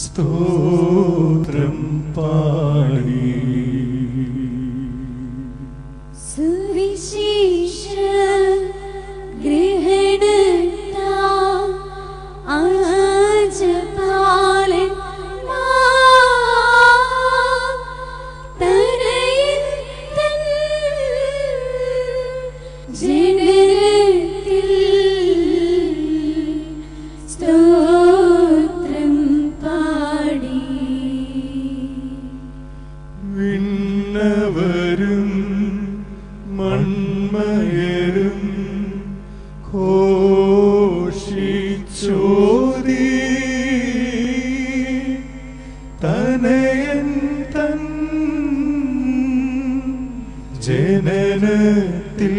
സ്തോത്രം പാടി. സുവിശേഷ ഗ്രഹണത്താ ആജപാലൻ ജനത്തിൽ സ്തോത്രം പാടി. വിണ്ണവരും മൺമയരും ഘോഷിച്ചോതി തനയൻ തൻ ജനനത്തിൽ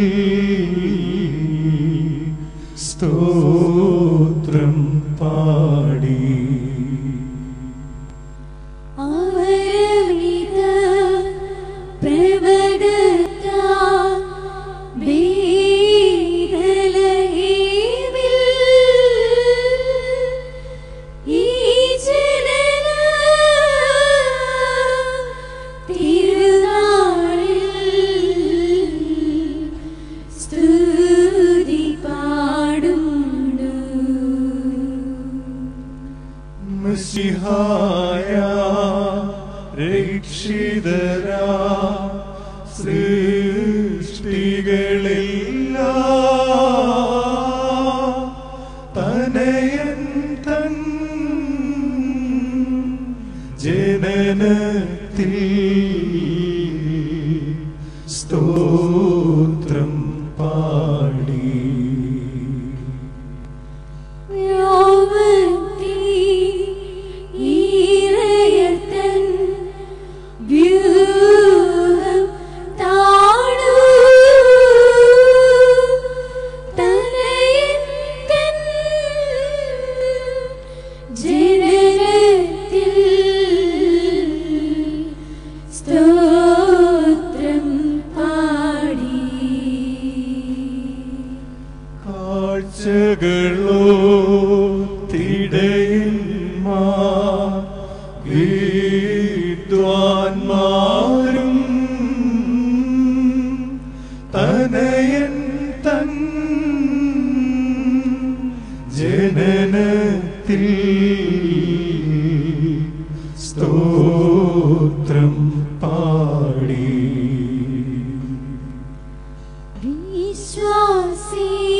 സ്തോത്രം പാടി. അവരവിധ പ്രവദത്താ ബേഥലഹേമിൽ ഈ ജനന തിരുനാളിൽ സ്തുതി പാടുന്നു. മശിഹായ രക്ഷിതരാ സൃഷ്ടികളെല്ലാം തനയൻ തൻ ജനനത്തിൽ സ്തോത്രം പാടി. കാഴ്ചകളോ തിടയന്മാർ വിദ്വാൻമാരും തനയൻ തൻ ജനനത്തിൽ സ്തോത്രം പാടി.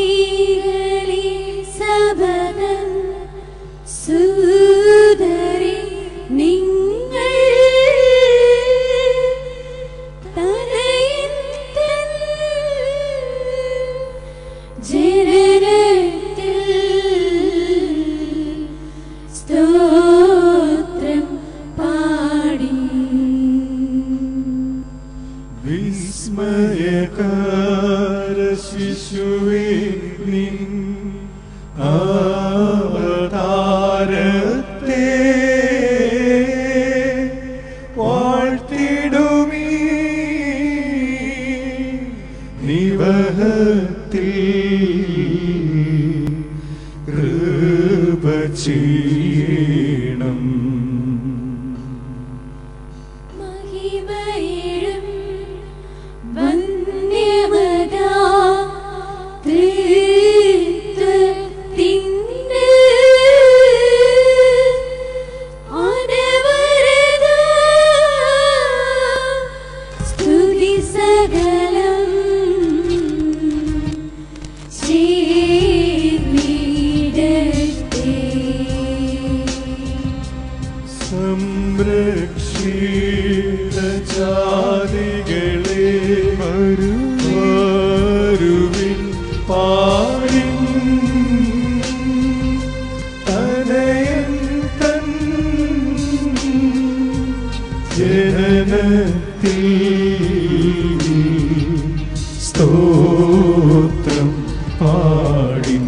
വിശ്വാസികളെ സബദം സുദരി നിങ്ങൾ തനയൻ തൻ ജനനത്തിൽ സ്തോത്രം പാടി. വിസ്മയകര ശിശുവേ നിൻ അവതാരത്തെ വാഴ്ത്തിടുമീ നിവഹത്തിൽ കൃപ ചെയ്യണം. മഹിമയിടും വന്യമതാ ത്രിത്വത്തിൻ്റെ അനവരത സ്തുതി സകലം ചേർന്നിടട്ടെ. സംരക്ഷിത ജാതികളെ വരുവിൻ പാടിൻ തനയൻ തൻ ജനനത്തിൽ സ്തോത്രം പാടിൻ.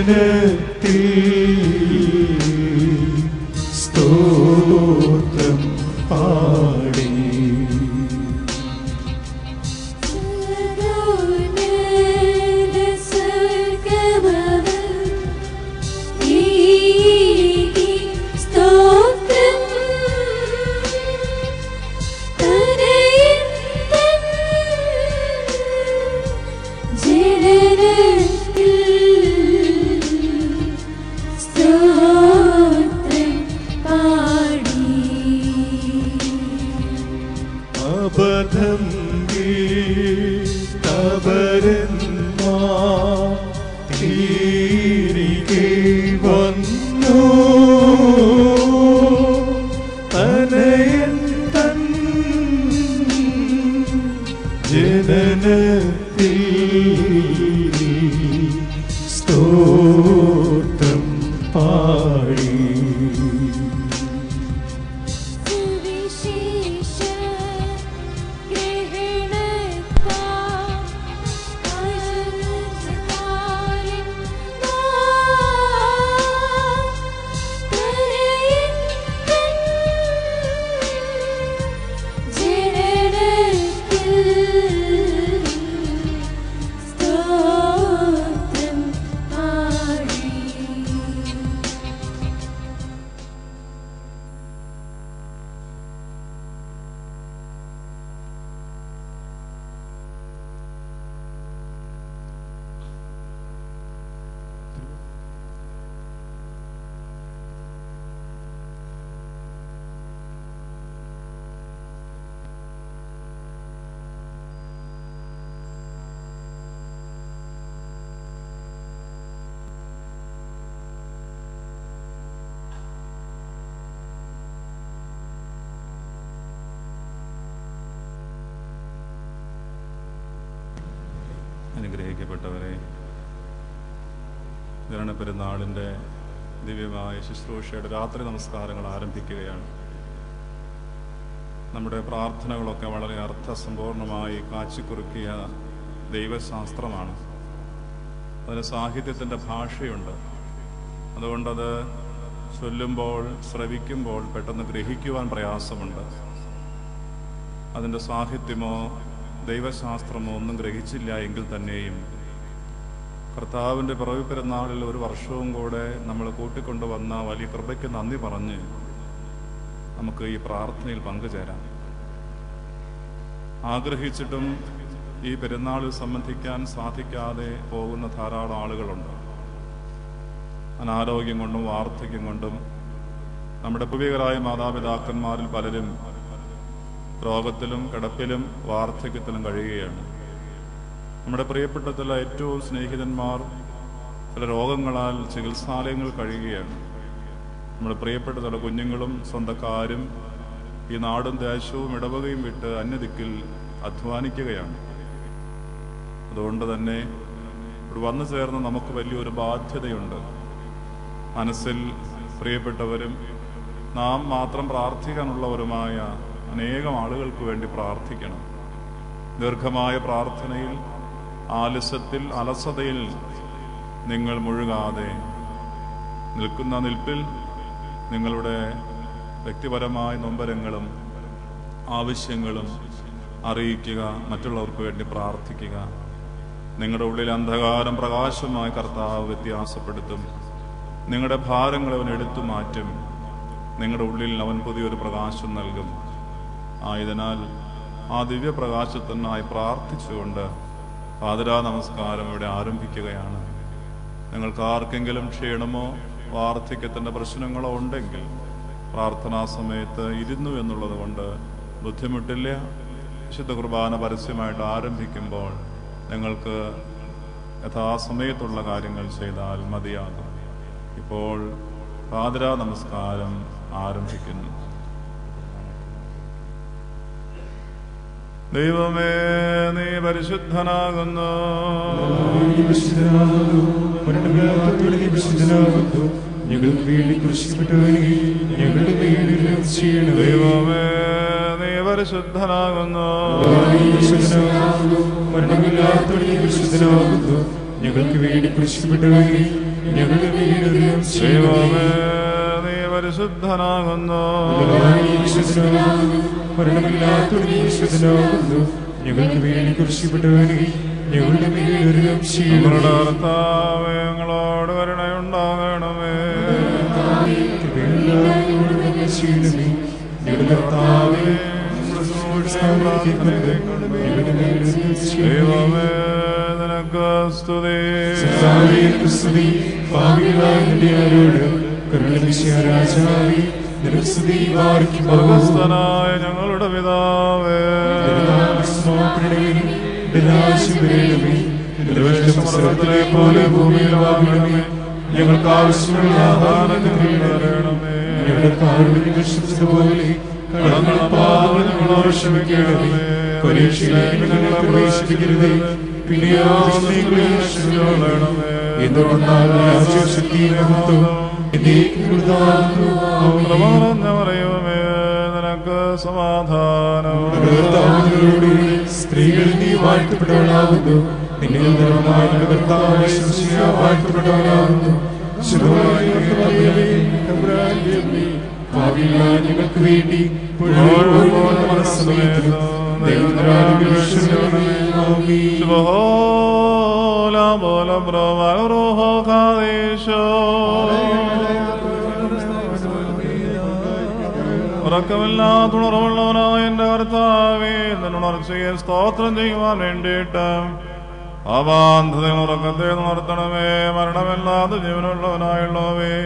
ജനനത്തിൽ സ്തോത്രം പാടി അബദ്ധം തവരന്മാർ തിരികെ വന്നു തനയൻ തൻ ജനനത്തിൽ സ്തോത്രം പാടി അനുഗ്രഹിക്കപ്പെട്ടവരെ, പെരുന്നാളിൻ്റെ ദിവ്യമായ ശുശ്രൂഷയുടെ രാത്രി നമസ്കാരങ്ങൾ ആരംഭിക്കുകയാണ്. നമ്മുടെ പ്രാർത്ഥനകളൊക്കെ വളരെ അർത്ഥസമ്പൂർണമായി കാച്ചിക്കുറുക്കിയ ദൈവശാസ്ത്രമാണ്. അതിന് സാഹിത്യത്തിൻ്റെ ഭാഷയുണ്ട്. അതുകൊണ്ടത് ചൊല്ലുമ്പോൾ, ശ്രവിക്കുമ്പോൾ പെട്ടെന്ന് ഗ്രഹിക്കുവാൻ പ്രയാസമുണ്ട്. അതിൻ്റെ സാഹിത്യമോ ദൈവശാസ്ത്രമോ ഒന്നും ഗ്രഹിച്ചില്ല എങ്കിൽ തന്നെയും കർത്താവിൻ്റെ പിറവി പെരുന്നാളിൽ ഒരു വർഷവും കൂടെ നമ്മൾ കൂട്ടിക്കൊണ്ടുവന്ന വലിയ കൃപയ്ക്ക് നന്ദി പറഞ്ഞ് നമുക്ക് ഈ പ്രാർത്ഥനയിൽ പങ്കുചേരാം. ആഗ്രഹിച്ചിട്ടും ഈ പെരുന്നാളിൽ സംബന്ധിക്കാൻ സാധിക്കാതെ പോകുന്ന ധാരാളം ആളുകളുണ്ട്. അനാരോഗ്യം കൊണ്ടും വാർദ്ധക്യം കൊണ്ടും നമ്മുടെ പൂർവികരായ മാതാപിതാക്കന്മാരിൽ പലരും രോഗത്തിലും കിടപ്പിലും വാർദ്ധക്യത്തിലും കഴിയുകയാണ്. നമ്മുടെ പ്രിയപ്പെട്ട ചില ഏറ്റവും സ്നേഹിതന്മാർ ചില രോഗങ്ങളാൽ ചികിത്സാലയങ്ങൾ കഴിയുകയാണ്. നമ്മുടെ പ്രിയപ്പെട്ട ചില കുഞ്ഞുങ്ങളും സ്വന്തക്കാരും ഈ നാടും ദേശവും ഇടവകയും വിട്ട് അന്യദിക്കിൽ അധ്വാനിക്കുകയാണ്. അതുകൊണ്ട് തന്നെ ഇവിടെ വന്നു ചേർന്ന് നമുക്ക് വലിയൊരു ബാധ്യതയുണ്ട്. മനസ്സിൽ പ്രിയപ്പെട്ടവരും നാം മാത്രം പ്രാർത്ഥിക്കാനുള്ളവരുമായ അനേകം ആളുകൾക്ക് വേണ്ടി പ്രാർത്ഥിക്കണം. ദീർഘമായ പ്രാർത്ഥനയിൽ, ആലസ്യത്തിൽ, അലസതയിൽ നിങ്ങൾ മുഴുകാതെ നിൽക്കുന്ന നിൽപ്പിൽ നിങ്ങളുടെ വ്യക്തിപരമായ നൊമ്പരങ്ങളും ആവശ്യങ്ങളും അറിയിക്കുക, മറ്റുള്ളവർക്ക് വേണ്ടി പ്രാർത്ഥിക്കുക. നിങ്ങളുടെ ഉള്ളിൽ അന്ധകാരം പ്രകാശമായി കർത്താവ് വ്യത്യാസപ്പെടുത്തും. നിങ്ങളുടെ ഭാരങ്ങൾ അവൻ എടുത്തു മാറ്റും. നിങ്ങളുടെ ഉള്ളിൽ അവൻ പുതിയൊരു പ്രകാശം നൽകും. ആയതിനാൽ ആ ദിവ്യപ്രകാശത്തിനായി പ്രാർത്ഥിച്ചുകൊണ്ട് പാതിരാ നമസ്കാരം ഇവിടെ ആരംഭിക്കുകയാണ്. നിങ്ങൾക്ക് ആർക്കെങ്കിലും ക്ഷീണമോ വാർദ്ധക്യത്തിൻ്റെ പ്രശ്നങ്ങളോ ഉണ്ടെങ്കിൽ പ്രാർത്ഥനാ സമയത്ത് ഇരുന്നു എന്നുള്ളത് കൊണ്ട് ബുദ്ധിമുട്ടില്ല. വിശുദ്ധ കുർബാന പരസ്യമായിട്ട് ആരംഭിക്കുമ്പോൾ നിങ്ങൾക്ക് യഥാസമയത്തുള്ള കാര്യങ്ങൾ ചെയ്താൽ മതിയാകും. ഇപ്പോൾ പാതിരാ നമസ്കാരം ആരംഭിക്കുന്നു. ദൈവമേ, നീ പരിശുദ്ധനാകുന്നു. ഞങ്ങൾക്ക് വേണ്ടി ക്രൂശിക്കപ്പെട്ടവനെ ഞങ്ങളുടെ മേലിൽ ചെയ്യണമേ. ദൈവമേ, നീ പരിശുദ്ധനാകുന്നു. മരണമില്ലാത്തവനെ പരിശുദ്ധനാകുന്നു. ഞങ്ങൾക്ക് വേണ്ടി ക്രൂശിക്കപ്പെട്ടവനെ ഞങ്ങളുടെ മേലൊരുങ്ങും ദൈവമേ നീ പരിശുദ്ധനാകുന്നു. മരണമില്ലാത്തവൻ ഈശ്വരനാകുന്നു. ഞങ്ങൾക്ക് വേണ്ടി കുരിശിക്കപ്പെട്ടവനെ ഞങ്ങളുടെ മേലൊരുങ്ങും ഞങ്ങളുടെ കർത്താവേ ഞങ്ങളോട് കരുണയുണ്ടാകണമേ. ഞങ്ങളുടെ കർത്താവേ ദൈവമേ നിനക്ക് സ്തുതി. സ്വർഗ്ഗസ്ഥനായ ഞങ്ങളുടെ പിതാവേ, സ്വർഗ്ഗത്തിലെ പോലെ ഭൂമിയിലാകണമേ. ഞങ്ങൾക്ക് ആവശ്യമുള്ള ആഹാരം ഞങ്ങൾക്ക് തരണമേ. ഞങ്ങളുടെ പോലെ ഞങ്ങളോട് ക്ഷമിക്കണമേ. പരീക്ഷയിലേക്ക് ഞങ്ങളെ പ്രവേശിപ്പിക്കരുതേ, പിന്നെയോ പറയുമേ നിനക്ക് സമാധാനം. സ്ത്രീകൾ നീ വാഴ്ത്തപ്പെട്ടവളാകുന്നു. നിന്നിൽ വാഴ്ത്തപ്പെട്ടവളാകുന്നു. ഞങ്ങൾക്ക് വേണ്ടി ഉറക്കമില്ലാത്തുണർവുള്ളവനായ എന്റെ കർത്താവേ, നിന്നുണർച്ചയെ സ്തോത്രം ചെയ്യുവാൻ വേണ്ടിയിട്ട് അവാന്ധതകൾ ഉറക്കത്തെ നടത്തണമേ. മരണമില്ലാത്ത ജീവനുള്ളവനായുള്ളവേ,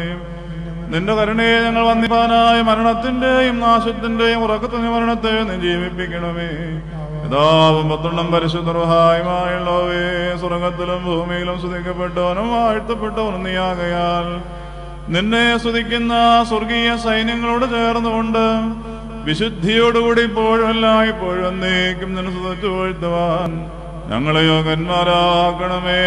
നിന്റെ കരുണയെ ഞങ്ങൾ വന്ദിപ്പാനായ മരണത്തിന്റെയും നാശത്തിന്റെയും ഉറക്കത്തിന്റെ മരണത്തെ നീ ജീവിപ്പിക്കണമേ. പിതാവും പുത്രനും പരിശുദ്ധ റൂഹായുമായുള്ളവേ, സ്വർഗത്തിലും ഭൂമിയിലും സ്തുതിക്കപ്പെട്ടവനും വാഴ്ത്തപ്പെട്ടവനും നീയാകയാൽ നിന്നെ സ്തുതിക്കുന്ന സ്വർഗീയ സൈന്യങ്ങളോട് ചേർന്നുകൊണ്ട് വിശുദ്ധിയോടുകൂടി ഇപ്പോഴും എല്ലായ്പ്പോഴും എന്നേക്കും നിന്നെ സ്തുതിച്ചു വാഴ്ത്തുവാൻ ഞങ്ങളെ യോഗ്യന്മാരാക്കണമേ.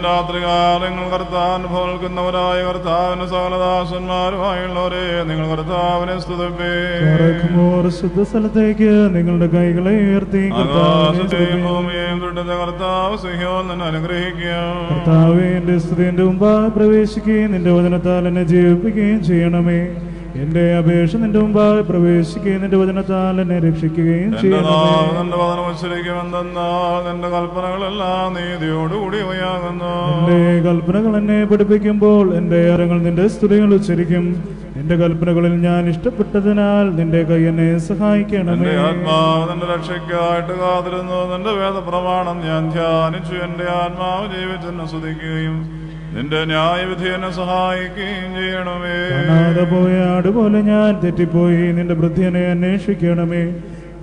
രാത്രികാലങ്ങൾ കർത്താൻ ഭോൽക്കുന്നവരായ കർത്താവിന് സകലദാസന്മാരുമായുള്ളവരെ നിങ്ങൾ കർത്താവിനെ സ്തുതിപ്പേ. ശുദ്ധ സ്ഥലത്തേക്ക് നിങ്ങളുടെ കൈകളെ ഉയർത്തി ഭൂമിയെയും തൊട്ടത്തെ കർത്താവ് സിഹ്യോൻ നിന്നെ അനുഗ്രഹിക്കുക. കർത്താവേ, എന്റെ സ്തുതിന്റെ മുമ്പാകെ പ്രവേശിക്കുകയും നിന്റെ വചനത്താൽ എന്നെ ജീവിപ്പിക്കുകയും ചെയ്യണമേ. എന്റെ അപേക്ഷ നിന്റെ മുമ്പാകെ പ്രവേശിക്കുകയും നിന്റെ വചനത്താൽ എന്നെ രക്ഷിക്കുകയും ചെയ്യണമേ. നിന്റെ വചനം ഉച്ചരിക്കുമെന്തെന്നാൽ നിന്റെ കൽപ്പനകളെല്ലാം നീതിയോടുകൂടിയവയാകുന്നു. എന്റെ കൽപ്പനകൾ എന്നെ പഠിപ്പിക്കുമ്പോൾ എന്റെ അരങ്ങൾ നിന്റെ സ്തുതികൾ ഉച്ചരിക്കും. എന്റെ കൽപ്പനകളിൽ ഞാൻ ഇഷ്ടപ്പെട്ടതിനാൽ നിന്റെ കൈ എന്നെ സഹായിക്കണമേ. ആത്മാവ് നിന്റെ രക്ഷയ്ക്കായിട്ട് കാത്തിരുന്നു. നിന്റെ വേദപ്രമാണം ഞാൻ ധ്യാനിച്ചു. എന്റെ ആത്മാവ് ജീവിച്ചെന്നെ സ്തുതിക്കുകയും നിന്റെ ന്യായവിധി എന്നെ സഹായിക്കുകയും ചെയ്യണമേ. കാണാതെ പോയ ആടുപോലെ ഞാൻ തെറ്റിപ്പോയി. നിന്റെ വൃദ്ധിയെ അന്വേഷിക്കണമേ.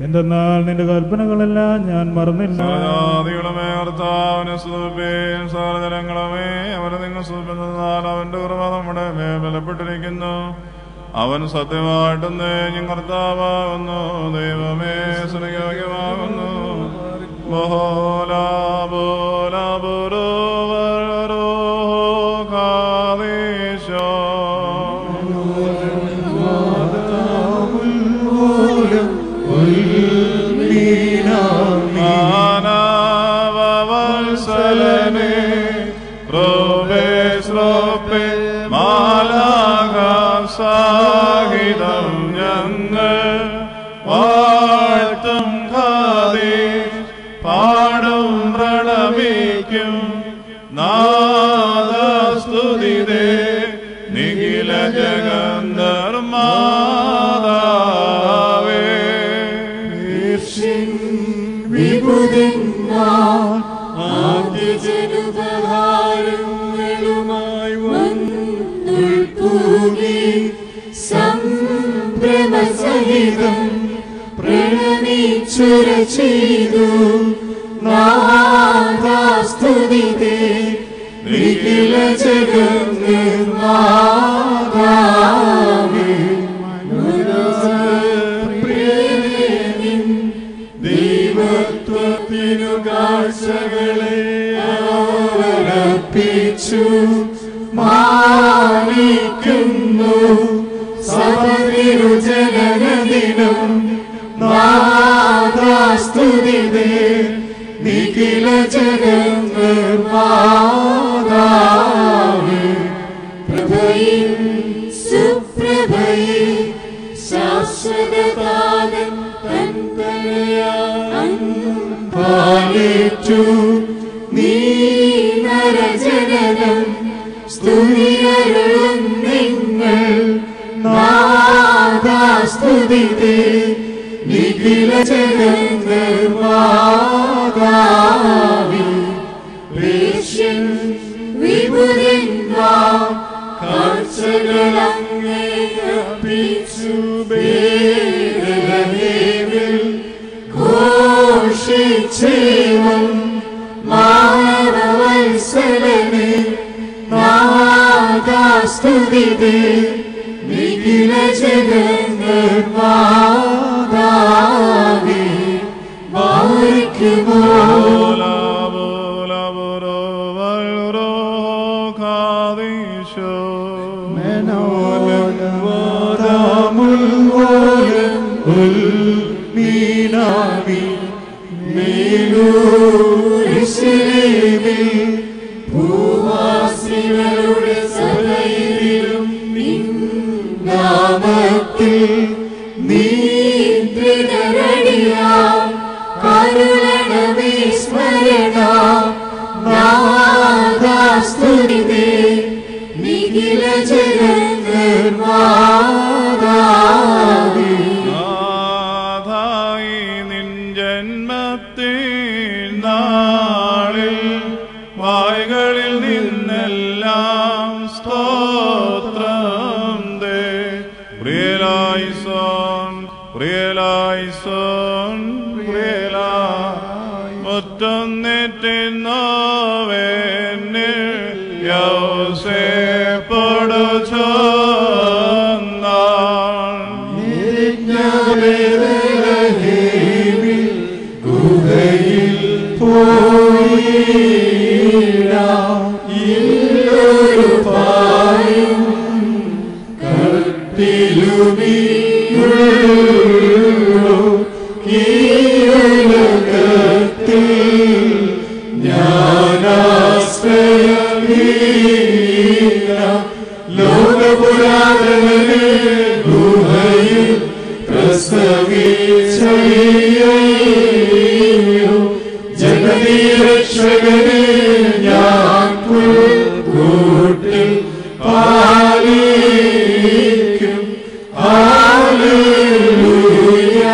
എന്തെന്നാൽ നിന്റെ കൽപ്പനകളെല്ലാം ഞാൻ മറന്നില്ല. സകലജാതികളുമേ കർത്താവിനെ സ്തുതിപ്പീൻ. സകലജനങ്ങളുമേ അവരെ നിങ്ങൾ സ്തുതിപ്പിന്നാൽ അവന്റെ കൃപ നമ്മുടെ മേൽ ബലപ്പെട്ടിരിക്കുന്നു. അവൻ സത്യമായിട്ടും തേഞ്ഞും കർത്താവാകുന്നു. ദൈവമേ സ്നേഹയോഗ്യമാകുന്നു. സാഹിതം ഞങ്ങൾ വാഴ്ത്തും പാടും പ്രണമിക്കും നാദസ്തുതിതേ നിഖില ജഗന്ധർമാതാവേ. ആദ്യജനുപഹാരങ്ങളുമായി വന്നുൾപ്പൂകി സംഭ്രമസഹിതം പ്രണമിച്ചുര ചെയ്തു നാദസ്തുതിതേ നിഖില ജഗന്മാതാവേ. ദൈവത്വത്തിനു കാഴ്ചകളെ അവലപിച്ചു മാനിക്കുന്നു. സഭതിരുജനദിനം നാദാസ്തുതിതേ സ്തുതിതേ നിഖില ജഗന്മാതാവേ പ്രഭയിൽ സുപ്രഭയിൽ ശാശ്വതകാലം തൻ പാലിച്ചു നീ നരജനനം സ്തുതിയരുളും നിങ്ങൾ നാദാസ്തുതിതേ നിഖില ജഗന്മാതാവേ പേർഷ്യൻ വിപുരന്മാർ കാഴ്ചകളങ്ങേ അർപ്പിച്ചു ബേത്ലഹേമിൽ ഘോഷിച്ചേവം മാനവവത്സലനേ നാദാസ്തുതിതേ നിഖില ജഗന്മാതാവേ ബാരിക്കുമോ ഭൂവാസികളുടെ സഭയിലും നാമത്തിൽ നീന്ത്രിതരടിയാം കരുണമേ സ്മരണ നാദാസ്തുതിതേ നിഖില ജഗന്മാതാവേ നാഥായി നിൻ ജന്മത്തിൻ നാളിൽ വായ്കളിൽ നിന്നെല്ലാം സ്തോത്രം ദേ പ്രിയലായിസോൻ പ്രിയലായിസോൻ പ്രിയലായി മുറ്റൊന്നിട്ടിന്നോവേന്നിൽ യൗസേപ്പോടു ചൊന്നാൾ ബേത്ലഹേമിൽ ഗുഹയിൽ പോയിടാം ഇല്ലൊരു പായും കട്ടിലുമിയുള്ളൂ കീഴുലകത്തിൽ ഞാനാശ്രയമീന ലോകപുരാതനനെ ഗുഹയിൽ പ്രസവിച്ചയ്യോ ജഗതീരക്ഷകനെ ഞാൻ കൂട്ടിൽ പാലിക്കും ഹല്ലേലൂയ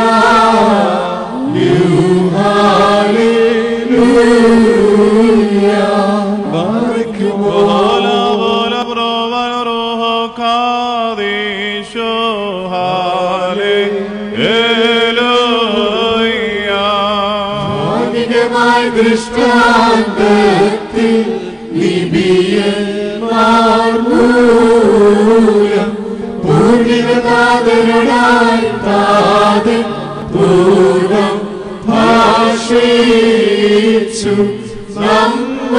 ഹല്ലേലൂയ ബാരിക്കുമോ ദൃഷ്ടാന്തത്തിൽ ലിബിയന്മാർ മൂലം പൂർണികതാതരുടായി താതൻ പൂർവം ഭാഷിച്ചു നമ്മോടിന്നീ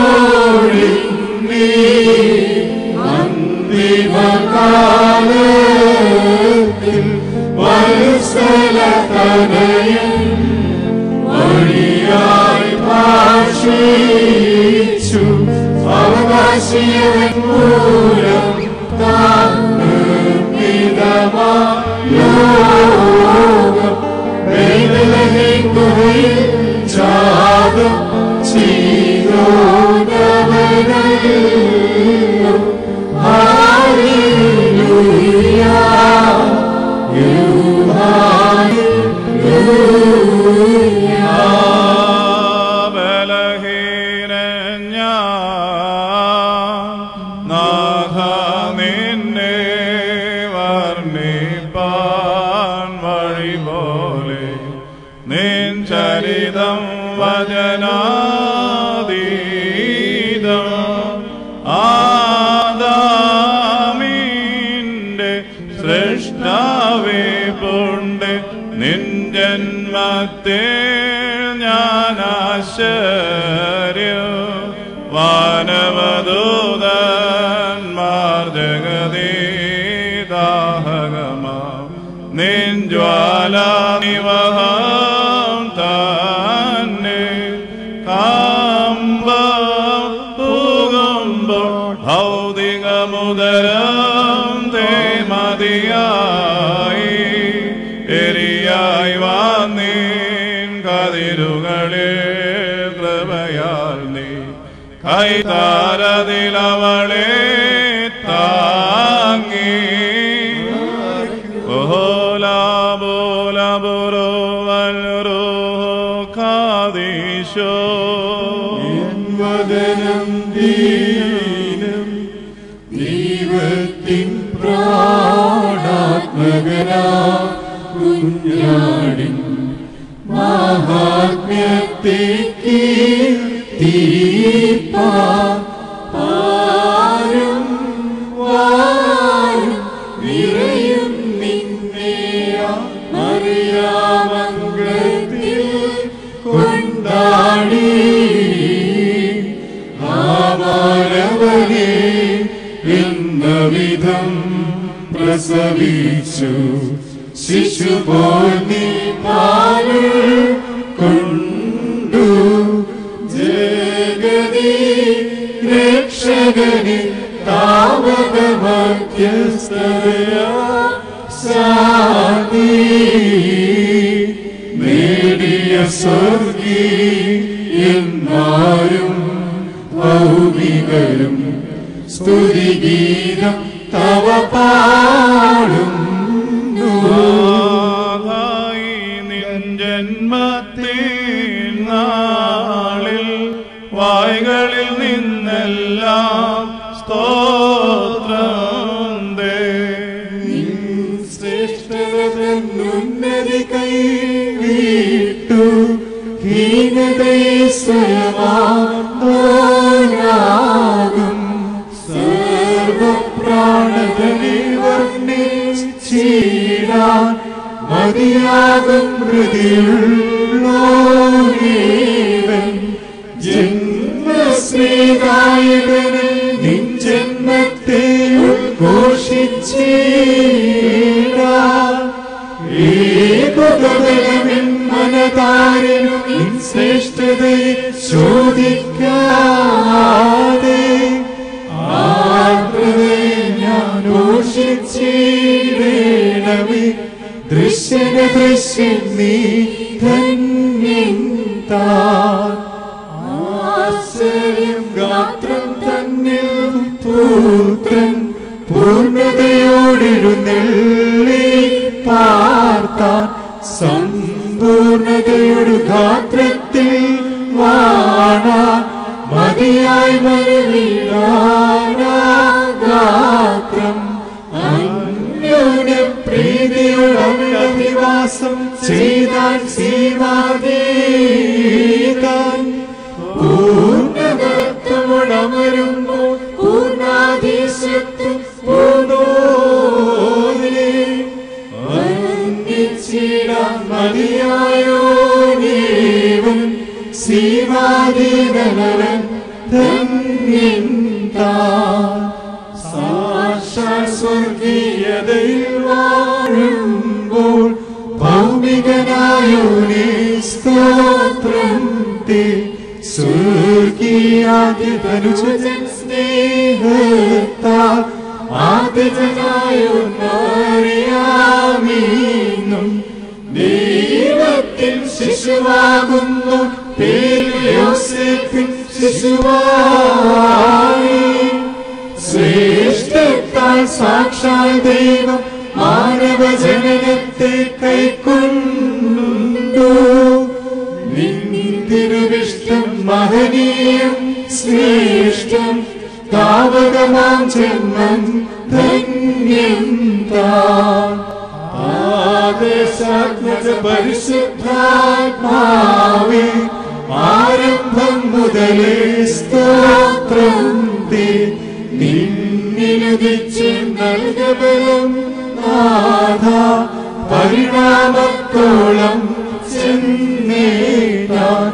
അന്തിമകാലത്തിൽ വത്സലതനയൻ വഴിയായി ഭാഷിച്ചു അവകാശിയവൻ മൂലം താൻ നിർമ്മിതമായ ലോകം ബേത്ലഹേം ഗുഹയിൽ ജാതം ചെയ്തോനവനല്ലോ ഹല്ലേലൂയ ഹല്ലേലൂയ ബലഹീനൻ ഞാൻ നാഥ നിന്നെ വർണ്ണിപ്പാൻ വഴി പോലെ നിൻ ചരിതം വചനാതീതം ആദാമിന്റെ സൃഷ്ടാവേ പുണ്ടെ നിൻ ജന്മത്തെ ഞാൻ ആശ്ചര്യം വാനവദൂതന്മാർ ജഗദീദാഹകമാം നിൻ ജ്വാലാനിവഹം താ കതിരുകളെ കൃപയാൽ നീ കൈതാരതിലവളെ താങ്ങി വദനം ദീനം ദൈവത്തിൻ പ്രാണാത്മകനാ കുഞ്ഞാടിൻ മഹാത്മ്യത്തെ കീർത്തിപ്പാരും വാരും നിറയും നിന്നെ മറിയാമംഗത്തിൽ കൊണ്ടാടി ആമാനവനെ എന്ന വിധം പ്രസവിച്ചു ശിശുപോൽ നീ പാല് കൊണ്ടു ജഗതി രക്ഷകനെ താവക മധ്യസ്ഥതയാ ശാന്തി നേടിയ സ്വർഗീയന്മാരും ഭൗമികരും സ്തുതിഗീതം തവ പാടും നിൻ ജന്മത്തിൻ നാളിൽ വായ്കളിൽ നിന്നെല്ലാം സ്തോത്രം ശ്രേഷ്ഠതന്നുന്നതി കൈവിട്ടു ഹീനതയെ സ്വയമാകും സർവപ്രാണതനെ വർണ്ണിച്ചിടാൻ മതിയാകും ഹൃദയുള്ളോനേവൻ ജന്മശ്രീനായകന് നിൻ ജന്മത്തെ ഉദ്ഘോഷിച്ചിടാൻ ഏകോദരമെൻ മനതാരനു നിൻ ശ്രേഷ്ഠതയെ ചോദിക്കാതെ ആർദ്രതയെ ഞാൻ ഘോഷിച്ചിടേണമേ ദൃശ്യന ദൃശ്യൻ നീ ധന്യൻ താൻ ആശ്ചര്യം ഗാത്രം തന്നിൽ പുത്രൻ പൂർണ്ണതയോടെഴുന്നള്ളി പാർത്താൻ സമ്പൂർണതയുടെ ഗാത്രത്തിൽ വാണാൻ മതിയായി മരുവിടാനാഗാത്രം അന്യോന്യ പ്രീതിയുടെ അഭിവാസം ചെയ്താൻ സീമാതീതാൻ പൂർണ്ണതത്വമടമരുമ്പോൾ പൂർണ്ണാധീശത്വം പൂർണ്ണോനെ വന്ദിച്ചിടാൻ മതിയായോനേവൻ സീമാതീതനരൻ ധന്യൻ താൻ സാക്ഷാൽ സ്വർഗീയതയിൽ വാഴുമ്പോൾ ഭൗമികനായോനെ സ്തോത്രം തേ സ്വർഗീയാദിതനുജൻ സ്നേഹത്താൽ ആദിജനായൊന്നറിയാമീന്നും ദൈവത്തിൻ ശിശുവാകുന്നു പേര് യോസേഫിൻ ശിശുവായി ശ്രേഷ്ഠത്താൽ സാക്ഷാൽ ദൈവം മാനവജനനത്തെ കൈക്കൊണ്ടു നിന്തിരുവിഷ്ടം മഹനീയം ശ്രേഷ്ഠം താവകമാം ജന്മം ധന്യം താൻ ആദേശാത്മക പരിശുദ്ധാത്മാവേ ആരംഭം മുതലേ സ്തോത്രം തേ നിന്നിലുദിച്ച് നൽകബലം നാഥ പരിണാമത്തോളം ചെന്നേതാൻ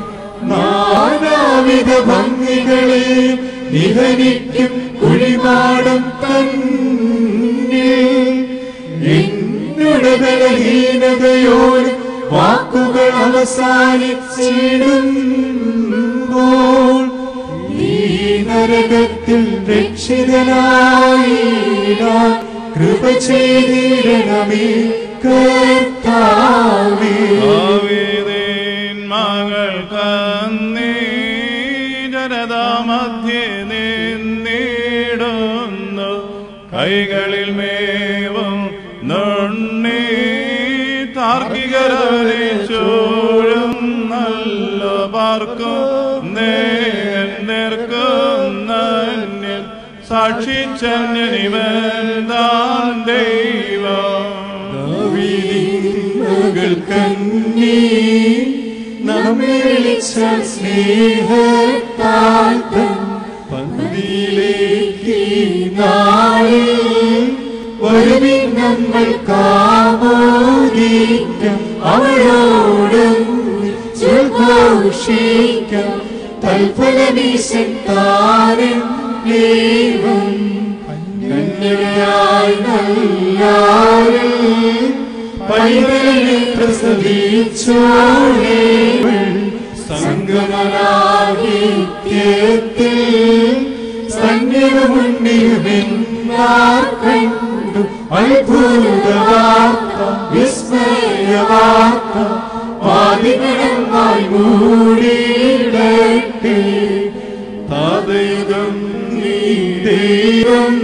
നാനാവിധ ഭംഗികളെ നിഹനിക്കും കുഴിമാടം തന്നെ എന്നുടെ ബലഹീനതയോട് വാക്കുകൾ അവസാനിച്ചിടുമ്പോൾ ഈ നരകത്തിൽ രക്ഷിതനായിടാൻ കൃപ ചെയ്തിടണമേ കർത്താവേ മകൾക്കന്നീ ജനതാ മധ്യേ നിന്നിടുന്നു കൈകളിൽ മേവും നുണ്ണി താർക്കികരവരെ ചൂഴും നല്ല പാർക്കും നേർക്കുന്നന്യൻ സാക്ഷിച്ചന്യനിവൻ താൻ ദൈവം മകൾക്കന്നീ നമ്മെ വിളിച്ച സ്നേഹത്താൽ തൻ പന്തിയിലേക്ക് നാളിൽ വരുവിൻ നമ്മൾ കാമോദിക്കാം അവളോടും ഘോഷിക്കാം തൽഫലമീശൻ താരൻ ദൈവം കന്യകയായി നല്ലാരിൽ പൈതലിനെ പ്രസവിച്ചോളേ സംഗമനാഹിത്യത്തിൽ സന്നിധമുണ്ടിയുമെന്നാർ കണ്ടു അത്ഭുതവാർത്ത വിസ്മയവാർത്ത വാദികളെന്നായി മൂടിയിടട്ടെ താതയുഗം നീ ദൈവം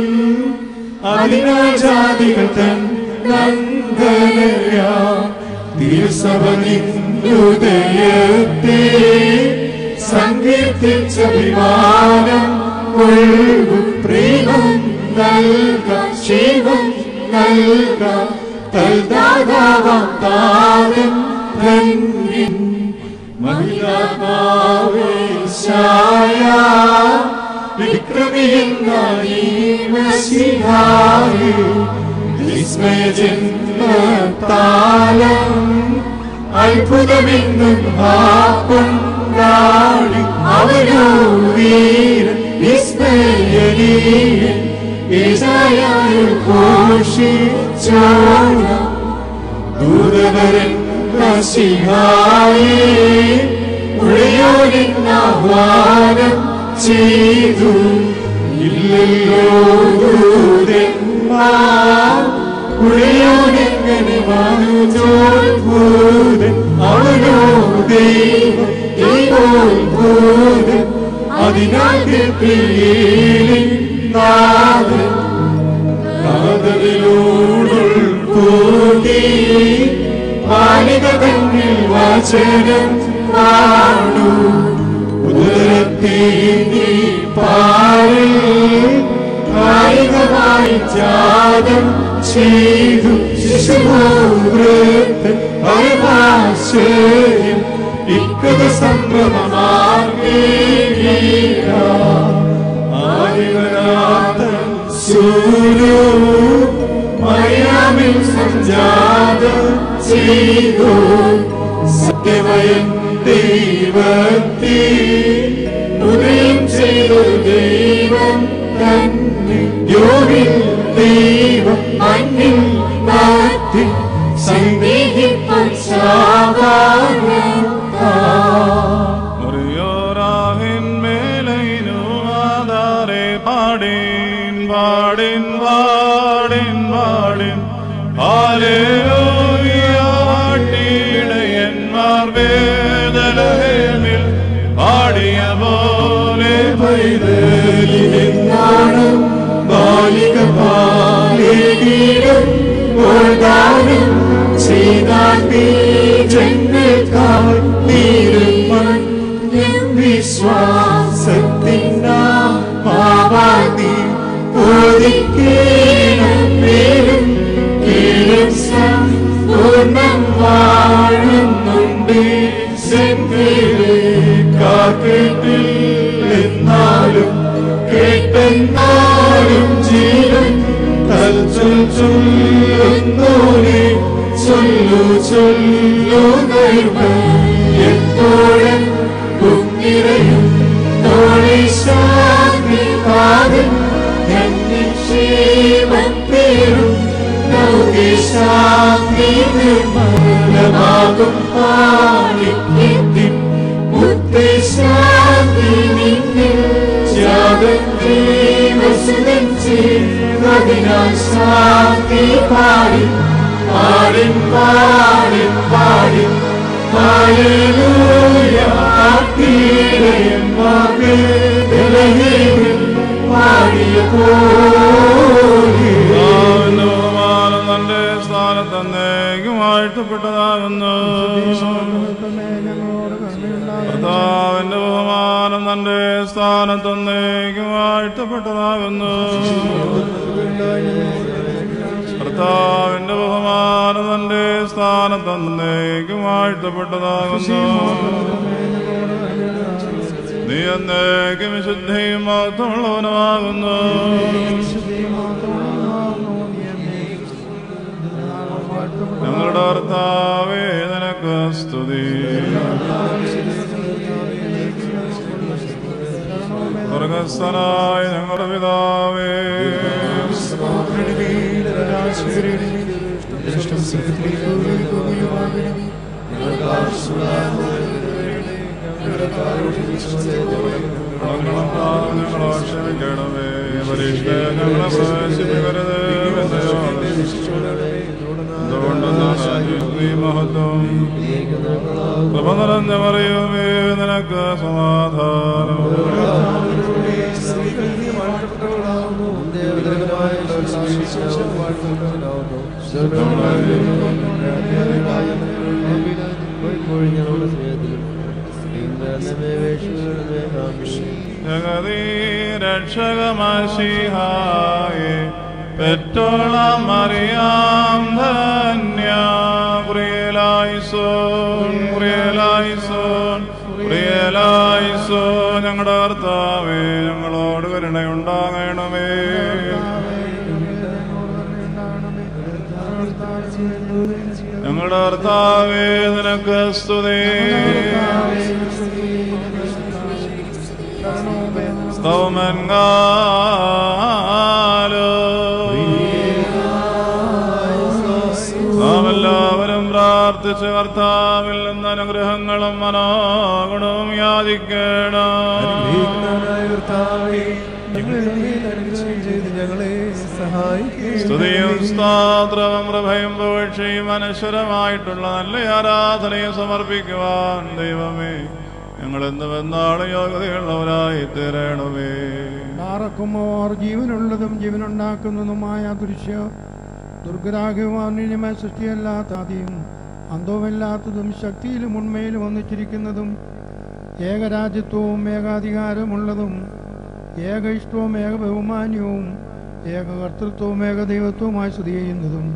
അതിനാൽ ജാതികൾ തൻ നന്ദനയാ തിരുസഭ നിന്നുദയത്തെ സങ്കീർത്തിച്ച വിമാനം കൊള്ളു പ്രേമം നൽക ശിവം നൽക തൽദാതാവാം താരൻ ധന്യൻ മഹിളാവേശായ വിക്രമിയെന്നായി മസിഹായി വിസ്മയജന്മത്താലം അത്ഭുതമെന്നും കൊണ്ടാടി അവരോ വീരൻ വിസ്മയനീയൻ ഈശായാൽ ഘോഷിച്ചോളാം ദൂതവരൻ മസിഹായി ഉടയോനിന്നാഹ്വാനം ചെയ്തു ഇല്ലല്ലോ ദൂതന്മാർ ഉടയോനെങ്ങനെ മനുജോത്ഭൂതൻ അവനോ ദൈവം ദൈവോത്ഭൂതൻ അതിനാൽ കീർത്തിയേലിൻ നാഥൻ കാതലിലൂടുൾക്കൂടി ബാലിക തന്നിൽ വചനം കാണൂ ഉദരത്തെ നീ പാരിൽ കായികമായി ജാതം ചെയ്തു ശിശുഭൂവൃത്തൻ പരമാശ്ചര്യം ഇക്കത സംഭ്രമമാർഗീര ആദിവനാഥൻ സൂര്യോ മറിയാമിൽ സംജാതം ചെയ്തു സത്യമയൻ ദൈവത്തെ ഉദയം ചെയ്തൊരു ദൈവം തന്നെ യോനിൽ ദൈവം മണ്ണിൽ മത്തി സന്ദേഹിപ്പൻ മുറിയോറാഹിൻ മേലൈനു ആധാരെ പാടിൻ പാടിൻ പാടിൻ പാടിൻ ഹല്ലേലൂയ ആട്ടിടയന്മാർ വേദലഹേമിൽ പാടിയ പോലെ പൈതലിനെന്നാണ് ബാലിക പാലിടം ഓർദാനം ചെയ്താൽ ജന്മക്കാൽ നീരുമൺ വിശ്വാസത്തിനാം പാവാതി ഓദിക്കേണം പേരും കേളം പൂർണ്ണം വാഴുന്നുണ്ട് കേട്ടില്ലെന്നാലും കേട്ടെന്നാലും ജീവൻ ചൊല്ലുന്നോനെ ചൊല്ലു ചൊല്ലു നൈർമയത്തോടെ കുന്നിരയും തോളെ ശാന്തി പാദം ക്ഷേമം പേരും ശാന്തി നിർമ്മലമാകും പാലിക്കും മുത്തശാന്തി നിന്നിൽ ജാതീവസുതൻ ചെയ്തതിനാൽ ശാന്തി പാടിൻ പാടിൻ പാടിൻ പാടിൻ ഹല്ലേലൂയ കർത്താവിന്റെ ബഹുമാനം തന്റെ സ്ഥാനത്തൊന്നേക്കും വാഴ്ത്തപ്പെട്ടതാകുന്നു. കർത്താവിന്റെ ബഹുമാനം തന്റെ സ്ഥാനത്തൊന്നേക്കും വാഴ്ത്തപ്പെട്ടതാകുന്നു. നീ എന്നേക്കും വിശുദ്ധിയും മഹത്വമുള്ളവനുമാകുന്നു. ഞങ്ങളുടെ കർത്താവേ നിനക്ക് സ്തുതി. സ്വർഗസ്ഥനായ ഞങ്ങളുടെ പിതാവേ, ഞങ്ങളോ ക്ഷമിക്കണമേ, പരീക്ഷയെ ഞങ്ങളെ പ്രവേശിപ്പിക്കരുത്. മഹത്വം കൃപ നിറഞ്ഞ മറിയമേ നിനക്ക് സമാധാനം. ജഗതീ രക്ഷകമശിഹായേ പെറ്റോളം മറിയാം ധന്യ. പ്രിയലായിസോൻ പ്രിയലായിസോൻ പ്രിയലായിസോൻ. ഞങ്ങളുടെ കർത്താവേ ഞങ്ങളോട് കരുണയുണ്ടാകണമേ. ഞങ്ങളുടെ കർത്താവേ നിനക്ക് സ്തുതി. സ്തവമൻകാലോ നാം എല്ലാവരും പ്രാർത്ഥിച്ച് കർത്താവിൽ നിന്ന് അനുഗ്രഹങ്ങളും മനോഗുണവും യാചിക്കണം. സ്തുതിയും സ്തോത്രവും പ്രഭയും പുകഴ്ചയും അനശ്വരമായിട്ടുള്ള നല്ല ആരാധനയും സമർപ്പിക്കുവാൻ ദൈവമേ ഞങ്ങളെന്നും എന്നാളും യോഗ്യതയുള്ളവരായി തീരണമേ. പാറക്കുമോർ ജീവനുള്ളതും ജീവനുണ്ടാക്കുന്നതുമായ ദൃശ്യ ദുർഗ്രാഹ്യമായ സൃഷ്ടിയല്ലാത്ത ആദ്യം അന്തവുമില്ലാത്തതും ശക്തിയിലും ഉണ്മയിലും ഒന്നിച്ചിരിക്കുന്നതും ഏകരാജ്യത്വവും ഏകാധികാരമുള്ളതും ഏക ഇഷ്ടവും ഏക ബഹുമാന്യവും ഏക കർത്തൃത്വവും ഏകദൈവത്വവുമായി സ്തുതി ചെയ്യുന്നതും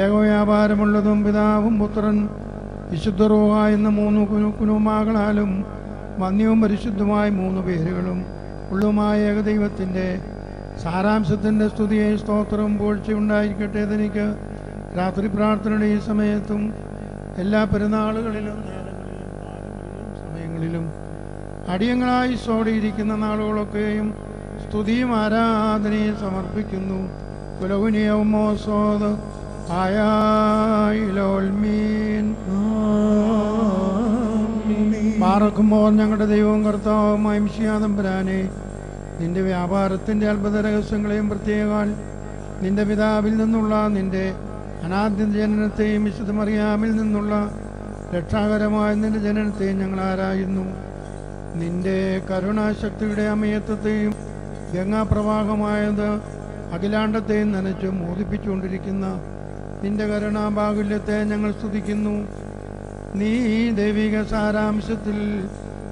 ഏകവ്യാപാരമുള്ളതും പിതാവും പുത്രൻ വിശുദ്ധ റൂഹ എന്ന മൂന്ന് കുനുമാകളാലും വന്യവും പരിശുദ്ധമായ മൂന്ന് പേരുകളും ഉള്ളുമായ ഏകദൈവത്തിൻ്റെ സാരാംശത്തിൻ്റെ സ്തുതിയെ സ്തോത്രവും പുകഴ്ചയുണ്ടായിരിക്കട്ടെ. എനിക്ക് രാത്രി പ്രാർത്ഥനയുടെ ഈ സമയത്തും എല്ലാ പെരുന്നാളുകളിലും സമയങ്ങളിലും അടിയങ്ങളായി സോടിയിരിക്കുന്ന നാളുകളൊക്കെയും സ്തുതിയും ആരാധനയും സമർപ്പിക്കുന്നു. കുലകുനിയവും മോസോദ് പാറക്കുമ്പോൾ ഞങ്ങളുടെ ദൈവവും കർത്താവുമായി മിശിഹാതമ്പുരാനെ നിന്റെ വ്യാപാരത്തിൻ്റെ അത്ഭുത രഹസ്യങ്ങളെയും പ്രത്യേകാൽ നിന്റെ പിതാവിൽ നിന്നുള്ള നിന്റെ അനാദ്യ ജനനത്തെയും വിശുദ്ധ മറിയാമിൽ നിന്നുള്ള രക്ഷാകരമായ നിന്റെ ജനനത്തെയും ഞങ്ങൾ ആരായുന്നു. നിന്റെ കരുണാശക്തിയുടെ അമയത്വത്തെയും ഗംഗാപ്രവാഹമായത് അഖിലാണ്ടത്തെയും നനച്ച് മോദിപ്പിച്ചുകൊണ്ടിരിക്കുന്ന നിന്റെ കരുണാബാഹുല്യത്തെ ഞങ്ങൾ സ്തുതിക്കുന്നു. നീ ദൈവിക സാരാംശത്തിൽ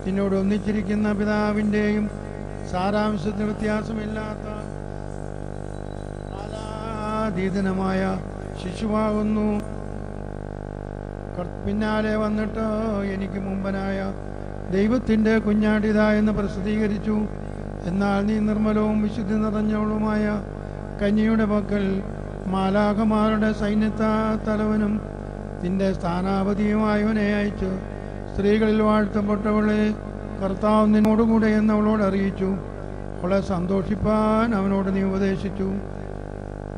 നിന്നോട് ഒന്നിച്ചിരിക്കുന്ന പിതാവിൻ്റെയും സാരാംശത്തിന് വ്യത്യാസമില്ലാത്ത കാലാതീതനമായ ശിശുവാകുന്നു. പിന്നാലെ വന്നിട്ട് എനിക്ക് മുമ്പനായ ദൈവത്തിൻ്റെ കുഞ്ഞാടിത എന്ന് പ്രസിദ്ധീകരിച്ചു. എന്നാൽ നീ നിർമ്മലവും വിശുദ്ധി നിറഞ്ഞവളുമായ കന്യയുടെ പക്കൽ മാലാഖമാരുടെ സൈന്യത്തലവനും നിന്റെ സ്ഥാനാപതിയുമായവനെ അയച്ചു സ്ത്രീകളിൽ വാഴ്ത്തപ്പെട്ടവളെ കർത്താവ് നിന്നോടുകൂടെ എന്നവളോട് അറിയിച്ചു. അവളെ സന്തോഷിപ്പാൻ അവനോട് നീ ഉപദേശിച്ചു.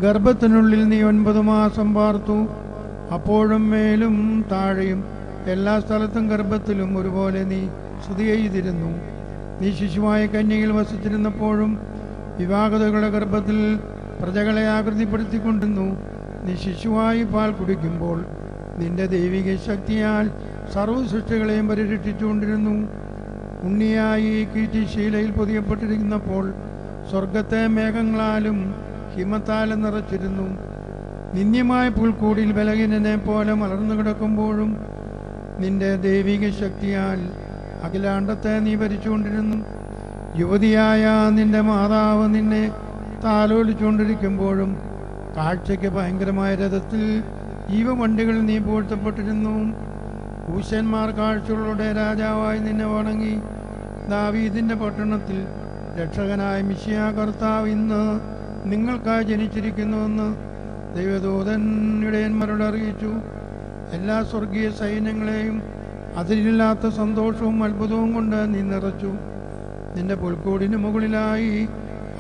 ഗർഭത്തിനുള്ളിൽ നീ 9 മാസം പാർത്തു. അപ്പോഴും മേലും താഴെയും എല്ലാ സ്ഥലത്തും ഗർഭത്തിലും ഒരുപോലെ നീ സ്തുതി ചെയ്തിരുന്നു. നീ ശിശുവായ കന്യയിൽ വസിച്ചിരുന്നപ്പോഴും വിവാഹതകളുടെ ഗർഭത്തിൽ പ്രജകളെ ആകൃതിപ്പെടുത്തിക്കൊണ്ടിരുന്നു. നീ ശിശുവായി പാൽ കുടിക്കുമ്പോൾ നിന്റെ ദൈവിക ശക്തിയാൽ സർവ്വസൃഷ്ടികളെയും പരിരക്ഷിച്ചുകൊണ്ടിരുന്നു. ഉണ്ണിയായി കീറ്റിശീലയിൽ പൊതിയപ്പെട്ടിരിക്കുന്നപ്പോൾ സ്വർഗത്തെ മേഘങ്ങളാലും ഹിമത്താലും നിറച്ചിരുന്നു. നിന്ദ്യമായ പുൽക്കൂടിൽ ബലഹീനനെ പോലെ മലർന്നു കിടക്കുമ്പോഴും നിന്റെ ദൈവിക ശക്തിയാൽ അഖിലാണ്ടത്തെ നീ ഭരിച്ചുകൊണ്ടിരുന്നു. യുവതിയായ നിന്റെ മാതാവ് നിന്നെ താലോലിച്ചുകൊണ്ടിരിക്കുമ്പോഴും കാഴ്ചയ്ക്ക് ഭയങ്കരമായ രഥത്തിൽ ജീവവണ്ടികളിൽ നീ പൂഴ്ത്തപ്പെട്ടിരുന്നു. കൂശന്മാർ കാഴ്ചകളുടെ രാജാവായി നിന്നെ വണങ്ങി. ദാവീദിന്റെ പട്ടണത്തിൽ രക്ഷകനായ മിശിഹാ കർത്താവ് ഇന്ന് നിങ്ങൾക്കായി ജനിച്ചിരിക്കുന്നുവെന്ന് ദൈവദൂതൻ ഇടയന്മാരോട് അറിയിച്ചു. എല്ലാ സ്വർഗീയ സൈന്യങ്ങളെയും അതിരില്ലാത്ത സന്തോഷവും അത്ഭുതവും കൊണ്ട് നീ നിറച്ചു. നിന്റെ പുൽക്കൂടിന് മുകളിലായി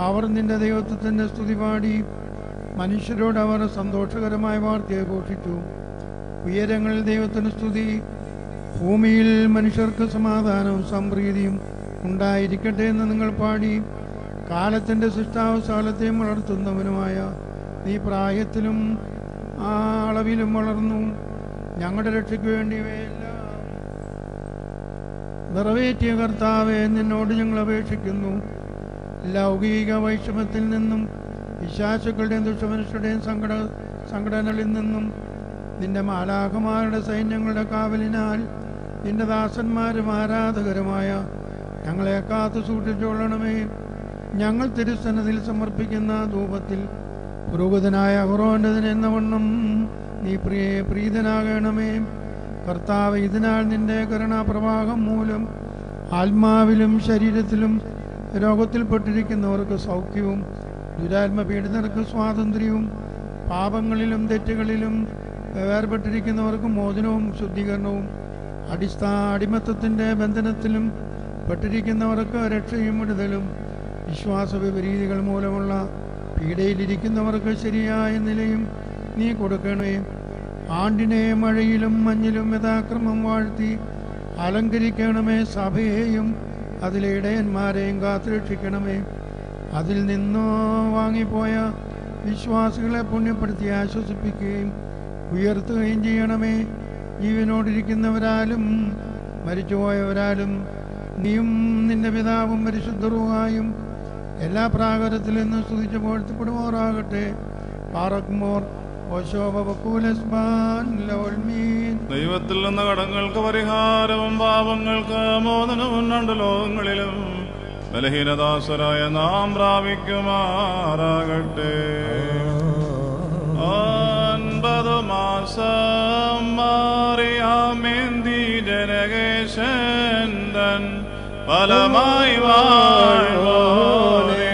അവർ നിന്റെ ദൈവത്വത്തിൻ്റെ സ്തുതി പാടി. മനുഷ്യരോട് അവർ സന്തോഷകരമായ വാർത്തയെ ഘോഷിച്ചു. ഉയരങ്ങളിൽ ദൈവത്തിന് സ്തുതി, ഭൂമിയിൽ മനുഷ്യർക്ക് സമാധാനവും സംപ്രീതിയും ഉണ്ടായിരിക്കട്ടെ എന്ന് നിങ്ങൾ പാടി. കാലത്തിൻ്റെ സൃഷ്ടാവ് സകലത്തെയും വളർത്തുന്നവനുമായ നീ പ്രായത്തിലും അളവിലും വളർന്നു. ഞങ്ങളുടെ രക്ഷയ്ക്ക് വേണ്ടി ഇവയെല്ലാം നിറവേറ്റിയ കർത്താവെ, നിന്നോട് ഞങ്ങൾ അപേക്ഷിക്കുന്നു. ലൗകിക വൈഷമ്യത്തിൽ നിന്നും വിശ്വാസുക്കളുടെയും ദുഷ്ടമനുഷ്യരുടെയും സംഘടനകളിൽ നിന്നും നിന്റെ മാലാഖമാരുടെ സൈന്യങ്ങളുടെ കാവലിനാൽ നിന്റെ ദാസന്മാരും ആരാധകരുമായ ഞങ്ങളെ കാത്തു സൂക്ഷിച്ചുകൊള്ളണമേ. ഞങ്ങൾ തിരുസന്നിധിയിൽ സമർപ്പിക്കുന്ന ധൂപത്തിൽ പുരോഹിതനായ അഹ്റോൻ്റെതിന് എന്ന വണ്ണം നീ പ്രീതനാകണമേ. കർത്താവ്, ഇതിനാൽ നിന്റെ കരുണാപ്രവാഹം മൂലം ആത്മാവിലും ശരീരത്തിലും രോഗത്തിൽപ്പെട്ടിരിക്കുന്നവർക്ക് സൗഖ്യവും ദുരാത്മപീഡിതർക്ക് സ്വാതന്ത്ര്യവും പാപങ്ങളിലും തെറ്റുകളിലും വേർപെട്ടിരിക്കുന്നവർക്ക് മോചനവും ശുദ്ധീകരണവും അടിമത്തത്തിൻ്റെ ബന്ധനത്തിലും പെട്ടിരിക്കുന്നവർക്ക് രക്ഷയും വിടുതലും വിശ്വാസ വിപരീതികൾ മൂലമുള്ള പീഡയിലിരിക്കുന്നവർക്ക് ശരിയായ നിലയും നീ കൊടുക്കണമേ. ആണ്ടിനെ മഴയിലും മഞ്ഞിലും യഥാക്രമം വാഴ്ത്തി അലങ്കരിക്കണമേ. സഭയെയും അതിലെ ഇടയന്മാരെയും കാത്തുരക്ഷിക്കണമേ. അതിൽ നിന്നോ വാങ്ങിപ്പോയ വിശ്വാസികളെ പുണ്യപ്പെടുത്തി ആശ്വസിപ്പിക്കുകയും ഉയർത്തുകയും ചെയ്യണമേ. ജീവനോടിരിക്കുന്നവരാലും മരിച്ചുപോയവരാലും നീയും നിന്റെ പിതാവും പരിശുദ്ധ റൂഹായും എല്ലാ പ്രാകാരത്തിൽ നിന്നും സ്തുതിച്ചു പോഴ്ത്തപ്പെടുമാറാകട്ടെ. പാറക്കുമോർ ദൈവത്തിൽ നിന്ന് കടങ്ങൾക്ക് പരിഹാരവും പാപങ്ങൾക്ക് മോചനവും രണ്ട് ലോകങ്ങളിലും ബലഹീനദാസരായ നാം പ്രാപിക്കുമാറാകട്ടെ. 9 മാസം മാറിയാമേന്തി ജനകേശൻ ഫലമായി വാഴ്വോനെ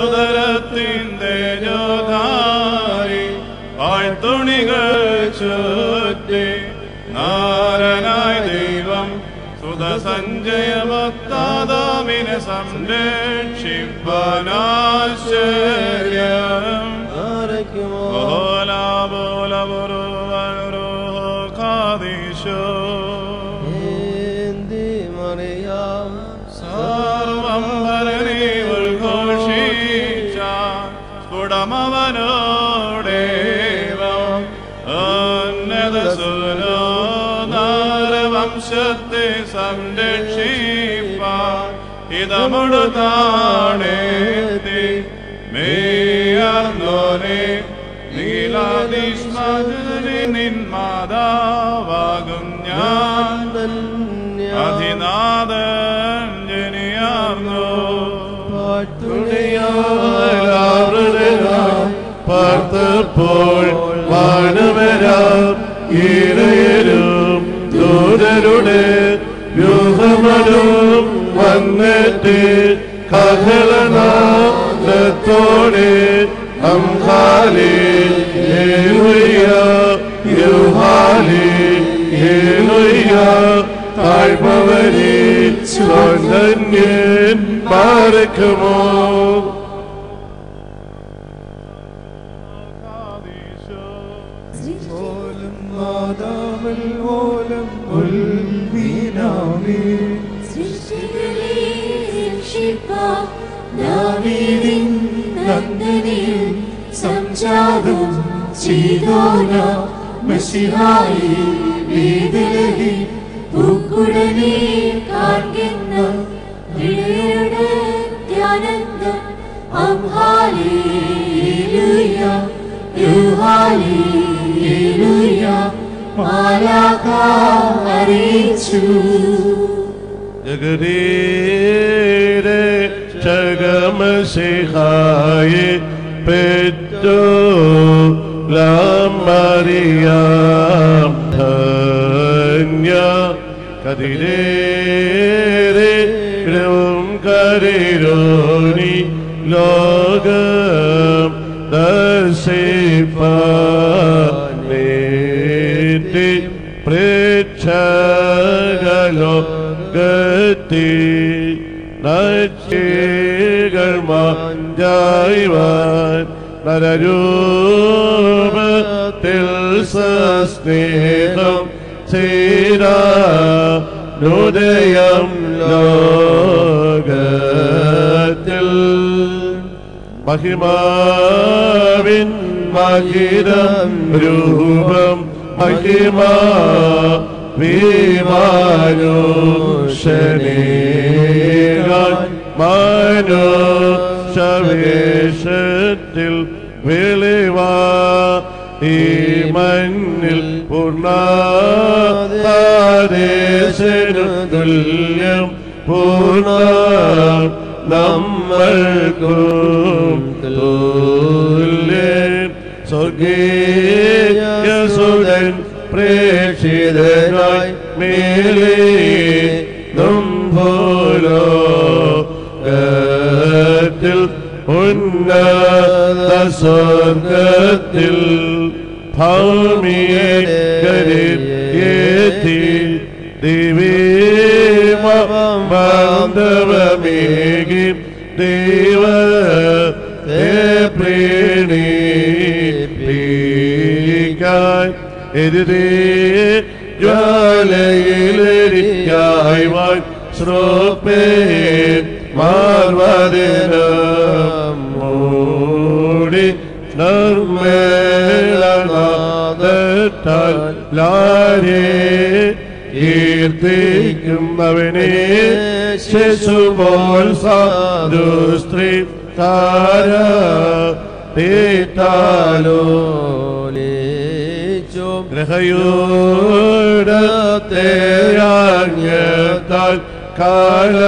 ുദരത്തിൻ്റെ ജോധാരി പാഴ്ത്തുണികൾ ചുറ്റി നാരനായ ദൈവം സുതസഞ്ജയമത്താദാമിനെ സംരക്ഷിപ്പനാശ്ചര്യം സർവം ഭരണീവൾ ഘോഷിച്ച സ്ഫുടമവനോടേവം ഉന്നതസുനോ നാരവംശത്തെ സംരക്ഷിപ്പാൻ ഹിതമുടുതാണേത്തി മേയർന്നോനെ നീലാദിഷ്മധുരി നിന്മാതാവാകും ഞാൻ അധിനാഥൻ ജനിയാർന്നു പാർത്തപ്പോൾ വാനവരാം ഈരയരും ദൂതരുടെ വ്യൂഹമനും വന്നിട്ട് കഹളനാദത്തോടെ അംഹാലി താഴ്മവരെ സ്വന്തന്യൻ പാർക്കുമോ സംജാതം ചെയ്തോന മശിഹായി വീതിലി പൂക്കുടനെ കാൺകുന്ന ഇടയുടെ ധ്യാനന്ദം അംഹാലേലുയ യുഹാലേ ഹല്ലേലൂയ മാലാഖ അറിയിച്ചു. ജഗതീരെ ചകമസിഹായെ പെറ്റോ ലാമറിയാം ധന്യ കതിരേരെ കരരോനി ലോകം ദർശിപ്പേറ്റി പ്രേക്ഷകലോ ഗതി നച്ചികൾ മാഞ്ചായ്വാൻ നരരൂപത്തിൽ സസ്നേഹം ചേരാ ഹൃദയം ലോകത്തിൽ മഹിമാവിൻ മഹിരം രൂപം മഹിമാ വിമാനുഷനേകാൻ മനുഷ്യവേഷത്തിൽ വെളിവാ ഈ മണ്ണിൽ പൂർണ്ണാദേശനു തുല്യം പൂർണ്ണ നമ്മൾക്കും തുല്യൻ സ്വർഗീയസുതൻ പ്രേക്ഷിതനായി മേലേ ഭൂലോകത്തിൽ ഉന്നത സ്വർഗത്തിൽ ഭൗമിയേറ്റി ദിവ്യമേകി ദൈവത്തെ പ്രീണിപ്പിക്കാൻ എതിരേ ജ്വാലയിലെരിക്കായി വാൻ ശ്രോപ്പേൻ മാർവദിനം മൂടി നിർമ്മേളനാദത്താൽ ലാരേ കീർത്തിക്കുന്നവനെ ശിശുപോൽ സാധുസ്ത്രീ താര തീറ്റാലോ ഗ്രഹയോടത്തേയാൽ കാല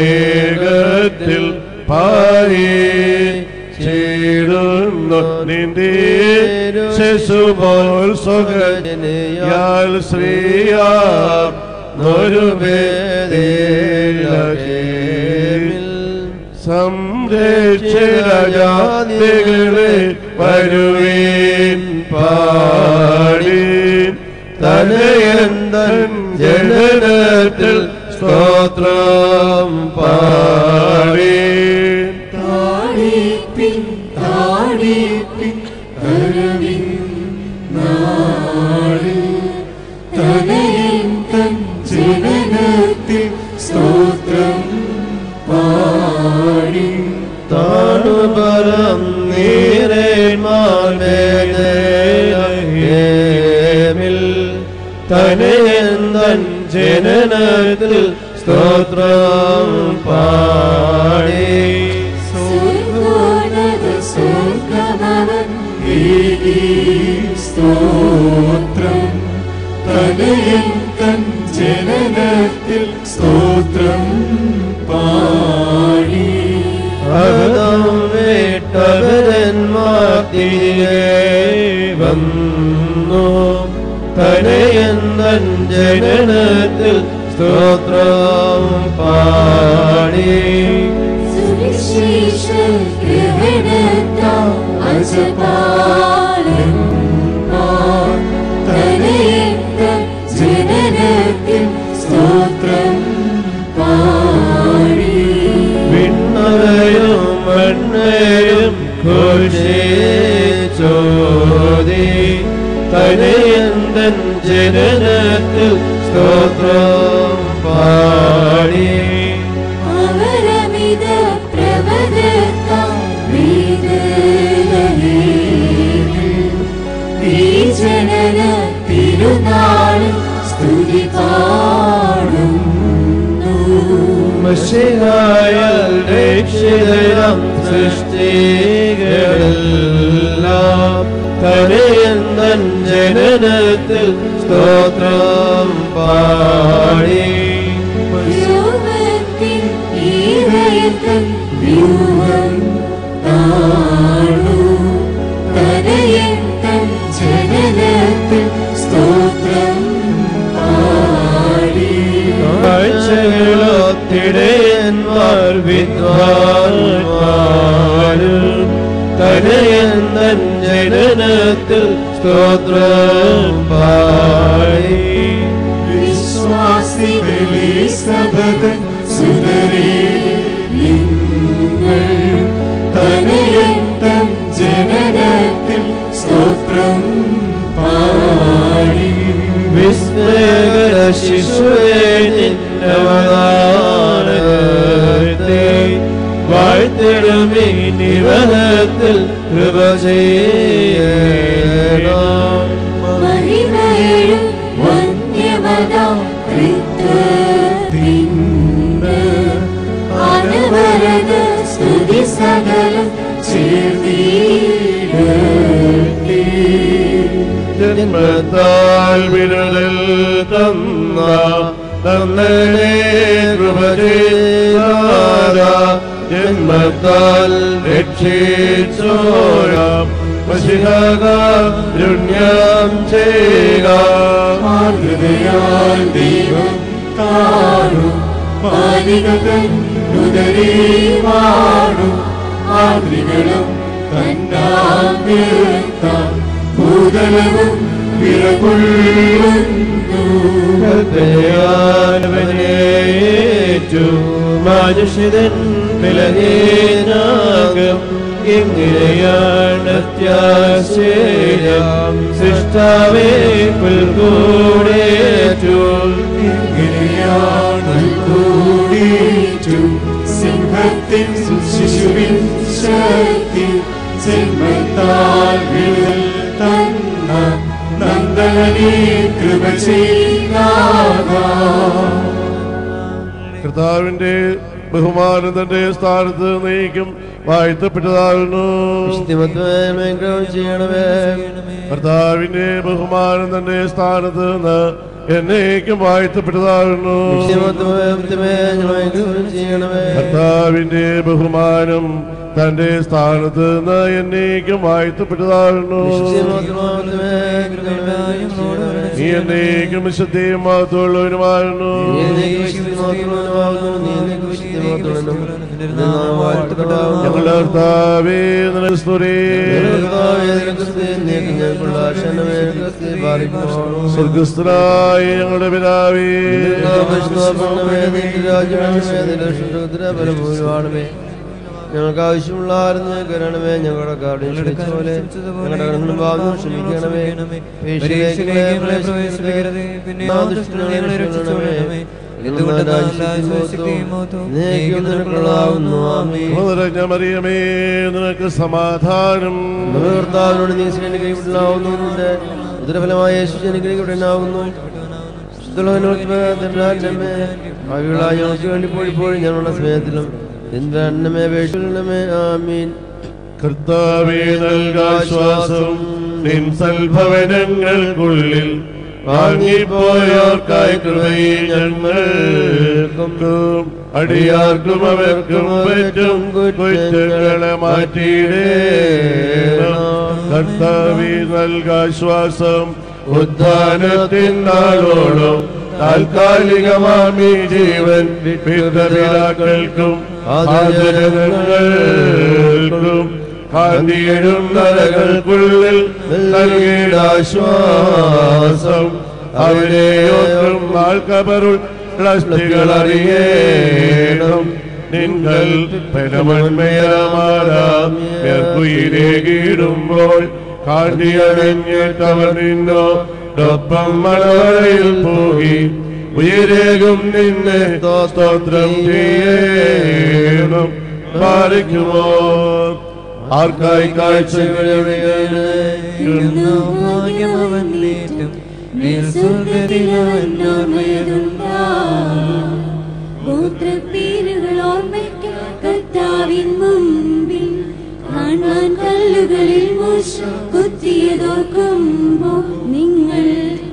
വസ്തുതയുള്ളവേഗത്തിൽ പായി ചേരുന്നു നിന്റെ ശിശുപോൽ സ്വകയാൽ ശ്രീയാ ഒരു സംരക്ഷരാജാതികളെ വരുവീൻ പാടീൻ തനയന്തൻ ജനനത്തിൽ സ്തോത്രം പാടീൻ താടിപ്പിൻ താടിപ്പിൻ കരവിൻ നാളിൽ തനയന്തൻ ജനനത്തിൽ സ്തോത്രം പാടി താണുപരം നീരേന്മാർമേൽ തനയന്തൻ ജനനത്തിൽ സ്തോത്രം പാടി സ്വർഗോന്നത സ്വർഗമവൻ ഏകി സ്തോത്രം തനയന്തൻ ജനനത്തിൽ സ്തോത്രം പാടി അഹദം വേട്ടവരന്മാർ തിരികെ വന്നു തനയന്തൻ ജനനത്തിൽ സ്തോത്രം പാടി സുവിശേഷ ഗ്രഹണത്താൽ അജപാലൻ തനയന്തൻ ജനനത്തിൽ സ്തോത്രം പാടി വിണ്ണവയും മണ്ണയും ഘോഷിച്ചോതി തനയന്തൻ ജനനത്തിൽ സ്തോത്രം പാടി അവരമിത പ്രവദത്താൽ ഈ ജനന തിരുനാളിൽ സ്തുതി പാടുന്നു മിശിഹായാൽ രക്ഷിതരാം സൃഷ്ടികളെല്ലാം കരയന്തൻ ജനനത്തിൽ സ്തോത്രം പാടി. യോവത്തിൻ ഈരയത്തൻ വ്യൂഹം താണു കരയത്തൻ ജനനത്തിൽ സ്തോത്രം പാടി. കാഴ്ചകളൊത്തിടയന്മാർ വിദ്വാൻമാരും കരയന്തൻ ജനനത്തിൽ സ്തോത്രം പാടി. വിശ്വാസികളെ സഭതൻ സുതരേ നിങ്ങൾ കരയത്തൻ ജനനത്തിൽ സ്തോത്രം പാടി. വിസ്മയകര ശിശുവേ നിന്നവതാരത്തെ വാഴ്ത്തിടുമീ നിവഹത്തിൽ കൃപ ചെയ്യണം. മഹിമയും വന്യമതാം ത്രിത്വത്തിന് അനവരത സ്തുതി സകലം ചേർന്നിടട്ടെ. ജന്മത്താൽ വിരലിൽ തന്ന തന്നേ കൃപ ചെയ്താര ജന്മത്താൽ രക്ഷിച്ചോരാം മശിഹകാരുണ്യം ചെയ്യുക. മാതൃകയാൽ ദൈവം കാണും പാലികതൻ ഉദരീവാണും മാതൃകളും തന്നാമ്യത്താം ഭൂതലവും വിറകൊള്ളുന്നു. ഹൃദയാലവനേറ്റു മനുഷ്യൻ വിലഹീനാകം എങ്ങനെയാണ് അത്യാശയം സൃഷ്ടാവേ പുൽകൂടേറ്റു. എങ്ങനെയാണ് കൂടിച്ചു സിംഹത്തിൻ ശിശുവിൻ ശക്തി ജന്മത്താൽ വിടുതൽ തന്ന നന്ദനീ കൃപ ചെയ്താകാം. കർത്താവിന്റെ ബഹുമാനം തന്റെ സ്ഥാനത്ത് നീക്കും വാഴ്ത്തപ്പെട്ടതാകുന്നു. ചെയ്യണമേ. കർത്താവിന്റെ ബഹുമാനം തന്റെ സ്ഥാനത്ത് നിന്ന് എന്നേക്കും വാഴ്ത്തപ്പെട്ടതാകുന്നു. കർത്താവിന്റെ ബഹുമാനം തന്റെ സ്ഥാനത്ത് നിന്ന് എന്നേക്കും വാഴ്ത്തപ്പെട്ടതാകുന്നു. നീ എന്നേക്കും വിശുദ്ധിയും മഹത്വമുള്ളവനുമാകുന്നു. ഞങ്ങളുടെ കർത്താവേ നിനക്ക് സ്തുതി. സ്വർഗസ്ഥനായ ഞങ്ങളുടെ പിതാവേ, ഞങ്ങൾക്ക് ആവശ്യമുള്ള കരണമേ. ഞങ്ങളുടെ കാര്യം ക്ഷമിച്ചതുപോലെ ഞങ്ങളുടെ കടങ്ങളും പാപങ്ങളും ക്ഷമിക്കണമേ. മറിയമേ നിനക്ക് സമാധാനം. കർത്താവിനോട് നീ അനുഗ്രഹിക്കപ്പെടാവുന്നുണ്ട്. ഉദരഫലമായ യേശു അനുഗ്രഹിക്കപ്പെടാവുന്നു. ഞങ്ങൾക്ക് വേണ്ടി പോയിപ്പോഴും ഞങ്ങളുടെ സ്നേഹത്തിലും എന്റെ അപേക്ഷണമേ. ആമീൻ. കർത്താവേ നൽകാശ്വാസം നിൻ സൽഭവനങ്ങൾക്കുള്ളിൽ വാങ്ങിപ്പോയോർക്കായി കൃപയെ ഞങ്ങൾക്കും അടിയാർക്കും അവർക്കും പറ്റും കുറ്റങ്ങളെ മാറ്റിയിടേണം. കർത്താവേ നൽകാശ്വാസം ഉദ്ധാനത്തിൻ നാളോളം താൽക്കാലികമാമി ജീവൻ പിതാക്കൾക്കും ആദരങ്ങൾക്കും കാന്തിയിടും നരകൾക്കുള്ളിൽ നൽകിയിടാശ്വാസം. അവരെയോർക്കും ആൾക്കബറുൾ പ്ലാസ്റ്റികൾ അറിയണം. നിങ്ങൾ പരമന്മയമാരാകുയിലേകിടുമ്പോൾ കാന്തിയണിഞ്ഞിട്ടവർ നിന്നോടൊപ്പം മണവറയിൽ പോയി ഉയരേകും നിന്നെ സ്തോത്രം ചെയ്യണം. പാലിക്കുമോ ആർക്കായി കാഴ്ചകളുടെ സ്വർഗത്തിലവൻ ഓർമ്മയതുണ്ടാ. ഗോത്രപ്പേരുകൾ പിതാവിൻ മുൻപിൽ കാണാൻ കല്ലുകളിൽ മൂശ കുത്തിയതോർക്കുമ്പോ നിങ്ങൾ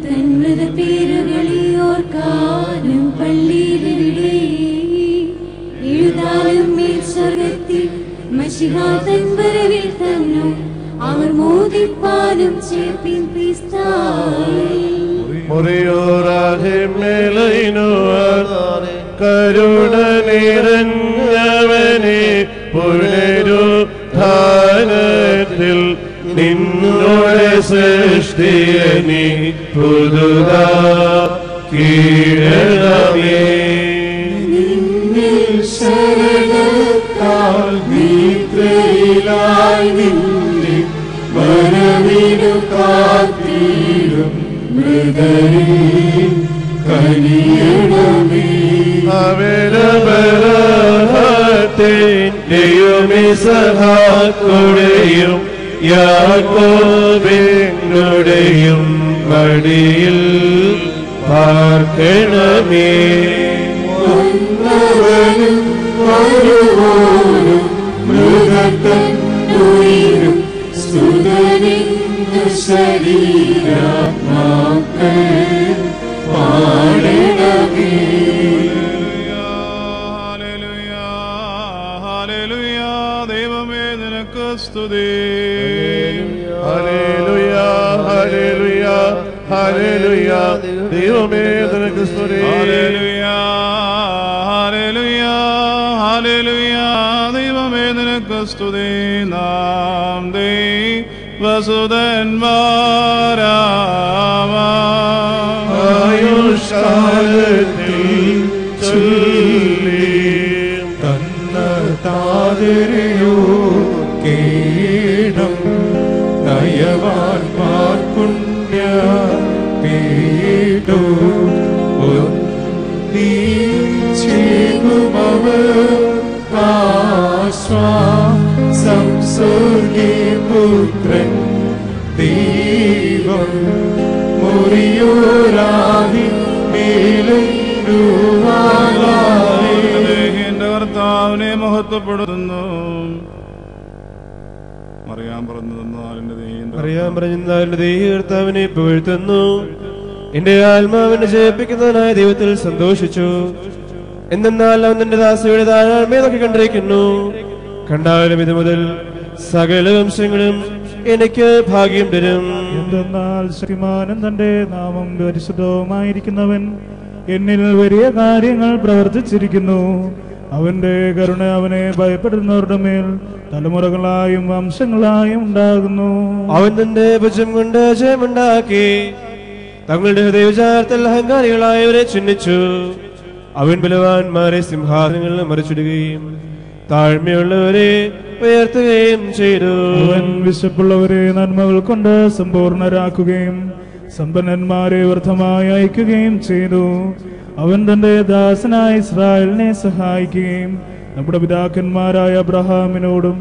തന്മൃത പേരുകളെ ഓർക്കാനും പള്ളിയിലെവിടെ എഴുതാനും മേൽ സ്വർഗത്തിൽ മശിഹാ തൻ വരവിൽ തന്നു അവർ മോദിപ്പാനും ചേപ്പിൻ ക്രിസ്തായി കരുണ നിറഞ്ഞവനെ പുനരുദ്ധാനത്തിൽ നിന്നോടെ സൃഷ്ടിയെ നീ പുതുതാക്കിയിടണമേ. നിന്നിൽ ശരണത്താൽ നിദ്രയിലായി നിന്നെ വരവിനു കാത്തിടും മൃതരിൽ കനിയണമേ. അവലബലഹത്തിന്റെയും ഇസഹാക്കുടെയും യാക്കോബിനുടെയും മടിയിൽ പാർക്കണമേ. വന്നവനും വരുവോനും മൃഗത്തന്നുയിരും സ്തുതനിന്നു ശരീരാത്മാക്കൾ പാടണമേ. ദൈവമേ നിനക്ക് സ്തുതി. ഹല്ലേലൂയ ഹല്ലേലൂയ ഹല്ലേലൂയ ദൈവമേ നിനക്ക് സ്തുതി. ഹല്ലേലൂയ ഹല്ലേലൂയ ഹല്ലേലൂയ ദൈവമേ നിനക്ക് സ്തുതി. നാം ദൈവസുതന്മാരാവാം. ആയുഷ്കാലത്തിൽ ചൊല്ലി താതരയോ കേടം നയവാൻമാർ പുണ്യ പേടോ ഒന്നീച്ചേകുമവർ ആശ്വാസം സ്വർഗീ പുത്രൻ ദൈവം മുറിയോരാഹി മേലും എന്റെ കർത്താവിനെ മഹത്വപ്പെടുത്തുന്നു. അറിയാൻ പറഞ്ഞ കർത്താവിനെ പുകഴ്ത്തുന്നു. എന്റെ ആത്മാവിനെ ജയിപ്പിക്കുന്നതിനായ ദൈവത്തിൽ സന്തോഷിച്ചു. എന്തെന്നാൽ അവൻ എന്റെ ദാസിയുടെ താഴ്മയെ നോക്കി കണ്ടിരിക്കുന്നു. കണ്ടാലും ഇത് മുതൽ സകല വംശങ്ങളും എനിക്ക് ഭാഗ്യം തരും. എന്തെന്നാൽ ശക്തിമാനും തന്റെ നാമം പരിശുദ്ധവുമായിരിക്കുന്നവൻ എന്നിൽ വലിയ കാര്യങ്ങൾ പ്രവർത്തിച്ചിരിക്കുന്നു. അവന്റെ കരുണ അവനെ ഭയപ്പെടുന്നവരുടെ മേൽ തലമുറകളായും വംശങ്ങളായും ഉണ്ടാകുന്നു. അവൻ തന്റെ ഭുജം കൊണ്ട് ജയമുണ്ടാക്കി തങ്ങളുടെ ഹൃദയവിചാരത്തിൽ അഹങ്കാരികളായവരെ ചിഹ്നിച്ചു. അവൻ ബലവാന്മാരെ സിംഹാസനങ്ങളിൽ മറിച്ചിടുകയും താഴ്മയുള്ളവരെ ഉയർത്തുകയും ചെയ്തു. അവൻ വിശപ്പുള്ളവരെ നന്മകൾ കൊണ്ട് സമ്പൂർണരാക്കുകയും സമ്പന്നന്മാരെ വ്യർത്ഥമായി അയക്കുകയും ചെയ്തു. അവൻ തന്റെ ദാസനായ ഇസ്രായേലിനെ സഹായിക്കുകയും നമ്മുടെ പിതാക്കന്മാരായ അബ്രഹാമിനോടും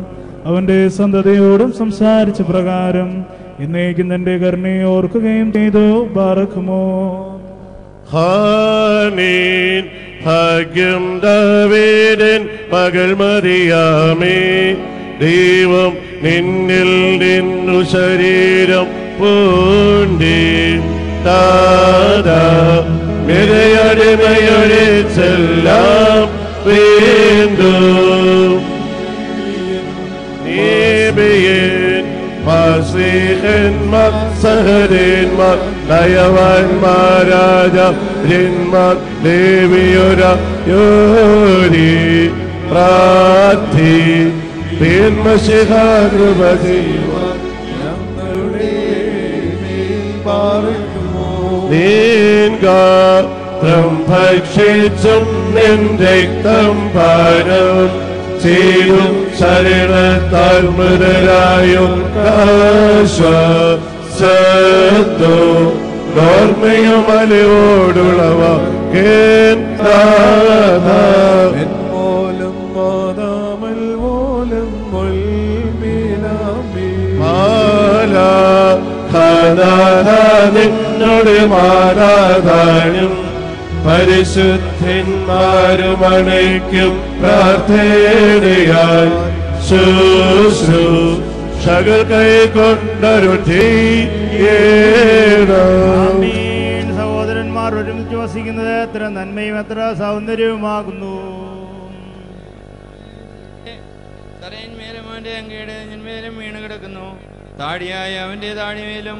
അവന്റെ സന്തതിയോടും സംസാരിച്ച പ്രകാരം എന്നേക്കും തന്റെ കരുണയെ ഓർക്കുകയും ചെയ്തു. ബാറക്കുമോ ഹാമീൻ. ഭാഗ്യം ദാവീദിൻ മകൾ മറിയാമേ. ദൈവം നിന്നിൽ നിന്നു ശരീരം പൂണ്ടി താതാ മിരയടിമയുടെ ചെല്ലാം വീണ്ടും നീബിയൻ മാസിഹന്മാർ സഹരന്മാർ ദയവാന്മാരാജന്മാർ ദേവിയൊരയോരി പ്രാർത്ഥി പിന്മശിഹാകൃപതി നീങ്കാത്രം ഭക്ഷിച്ചും നിൻ രക്തം പാനം ചെയ്തും ശരണത്താൽ മൃതരായും കാശ്വാസത്തോ ഓർമ്മയും അലിവോടുള്ളവ പോലും മാതാമൽ പോലും നിന്നോട് മാതാതാനും പരിശുദ്ധന്മാരുമണയ്ക്കും പ്രാർത്ഥനയാൽ ശുശ്രൂഷകൾ കൈക്കൊണ്ടൊരു സഹോദരന്മാർ ഒരുമിച്ച് വസിക്കുന്നത് എത്ര നന്മയും എത്ര സൗന്ദര്യവുമാകുന്നു. അവന്റെ അങ്കയുടെ ഞന്മേലും വീണ് കിടക്കുന്നു. താടിയായ അവന്റെ താടിമേലും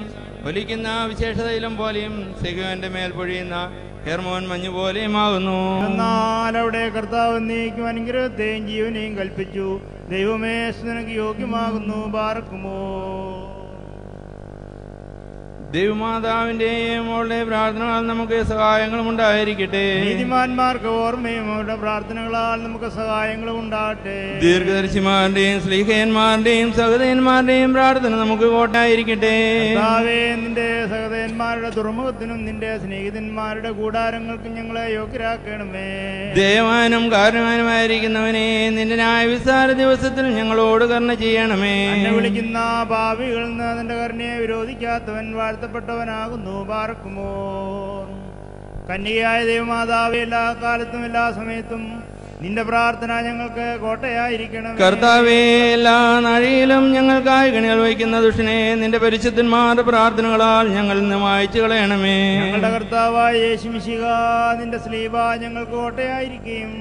ഒലിക്കുന്ന വിശേഷതയിലും പോലെയും സെഗുവിന്റെ മേൽ പൊഴിയുന്ന ഹെർമോൻ മഞ്ഞു പോലെയുമാകുന്നു. എന്നാൽ അവിടെ കർത്താവ് എന്നേക്കും അനുഗ്രഹത്തെയും ജീവനെയും കൽപ്പിച്ചു. ദൈവമേ, നിനക്ക് യോഗ്യമാകുന്നു. ബാറക്കുമോ. ദൈവമാതാവിന്റെയും അവളുടെ പ്രാർത്ഥനകളാൽ നമുക്ക് സഹായങ്ങളും ഉണ്ടായിരിക്കട്ടെ. നീതിമാന്മാർക്ക് ഓർമ്മയും അവരുടെ പ്രാർത്ഥനകളാൽ നമുക്ക് സഹായങ്ങളും ഉണ്ടാകട്ടെ. ദീർഘദർശിമാരുടെയും സ്ലീഹയന്മാരുടെയും സഹോദയന്മാരുടെയും പ്രാർത്ഥന നമുക്ക് കോട്ടായിരിക്കട്ടെ. നിന്റെ സഹോദയന്മാരുടെ തുറമുഖത്തിനും നിന്റെ സ്നേഹിതന്മാരുടെ കൂടാരങ്ങൾക്കും ഞങ്ങളെ യോഗ്യരാക്കണമേ. ദേവാനും കാരണവാനുമായിരിക്കുന്നവനെ, നിന്റെ ന്യായവിസ്താര ദിവസത്തിൽ ഞങ്ങളോട് കരുണ ചെയ്യണമേ. എന്നെ വിളിക്കുന്ന പാപികളിൽ നിന്ന് നിന്റെ കരുണയെ വിരോധിക്കാത്തവൻ വാഴ്ത്തപ്പെട്ടവനാകുന്നു. ബാറക്കുമോ. കന്യകയായ ദൈവമാതാവേ, എല്ലാ കാലത്തും എല്ലാ സമയത്തും നിന്റെ പ്രാർത്ഥന ഞങ്ങൾക്ക് കോട്ടയായിരിക്കണം. കർത്താവേ, എല്ലാ നാഴിയിലും ഞങ്ങൾക്കായി കണികൾ വയ്ക്കുന്ന ദുഷ്ടനെ നിന്റെ പരിശുദ്ധന്മാരുടെ പ്രാർത്ഥനകളാൽ ഞങ്ങൾ നിന്ന് മായ്ച്ചു കളയണമേ. ഞങ്ങളുടെ കർത്താവായ യേശുമിശിഹ, നിന്റെ സ്ലീബ ഞങ്ങൾക്ക് കോട്ടയായിരിക്കുകയും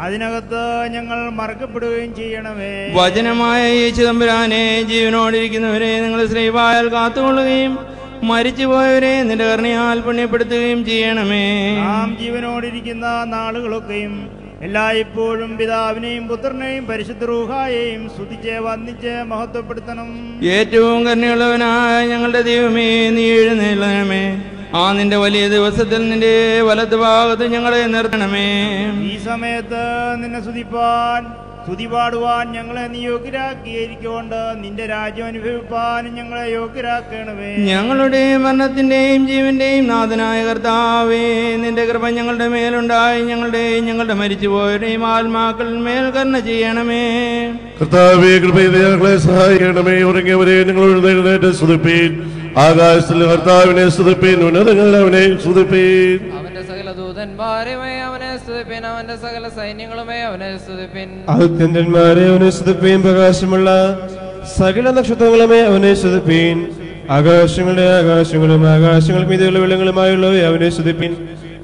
അതിനകത്ത് ഞങ്ങൾ മറക്കപ്പെടുകയും ചെയ്യണമേ. വചനമായ യേശു തമ്പുരാനെ, ജീവനോടിരിക്കുന്നവരെ നിങ്ങൾ സ്ലീബായാൽ കാത്തുകൊള്ളുകയും മരിച്ചുപോയവരെ നിന്റെ കരുണയാൽ പുണ്യപ്പെടുത്തുകയും ചെയ്യണമേ. നാം ജീവനോടിരിക്കുന്ന നാളുകളൊക്കെയും എല്ലായ്പ്പോഴും പിതാവിനെയും പുത്രനെയും പരിശുദ്ധ റൂഹായെയും സ്തുതിച്ച് വന്ദിച്ച് മഹത്വപ്പെടുത്തണം. ഏറ്റവും കരുണയുള്ളവനായ ഞങ്ങളുടെ ദൈവമേ, നീ എഴുന്നേൽക്കണമേ. ആ നിന്റെ വലിയ ദിവസത്തിൽ നിന്റെ വലത്ത് ഭാഗത്ത് ഞങ്ങളെ നിർത്തണമേ. ഈ സമയത്ത് നിന്നെ സ്തുതി പാടുവാൻ ഞങ്ങളെ നീ യോഗ്യരാക്കിയിരിക്കൊണ്ട് നിന്റെ രാജ്യം അനുഭവിപ്പാൻ ഞങ്ങളെ യോഗ്യരാക്കണമേ. ഞങ്ങളുടെ മരണത്തിന്റെയും ജീവന്റെയും നാഥനായ കർത്താവേ, നിന്റെ കൃപ ഞങ്ങളുടെ മേലുണ്ടായി ഞങ്ങളുടെ മരിച്ചുപോയവരുടെയും ആത്മാക്കളിന്മേൽ കരുണ ചെയ്യണമേ. കർത്താവേ, കൃപ ചെയ്ത് ഞങ്ങളെ സഹായിക്കണമേ. ഉറങ്ങിയവരെ നിങ്ങൾ എഴുന്നേറ്റ് സ്തുതിപ്പീൻ. ആകാശത്തിൽ കർത്താവിനെ സ്തുതിപ്പീൻ. ഉന്നതങ്ങളിൽ അവനെ സ്തുതിപ്പീൻ. അവന്റെ സകല ദൂതന്മാരുമേ അവനെ സ്തുതിപ്പിൻ. അവന്റെ സകല സൈന്യങ്ങളുമേ അവനെ സ്തുതിപ്പിൻ. അത്യന്തന്മാരെ അവനെ സ്തുതിപ്പീൻ. പ്രകാശമുള്ള സകല നക്ഷത്രങ്ങളുമേ അവനെ സ്തുതിപ്പീൻ. ആകാശങ്ങളുടെ ആകാശങ്ങളും ആകാശങ്ങൾ മീതെയുള്ള വെള്ളങ്ങളുമായുള്ളവയെ അവനെ സ്തുതിപ്പീൻ.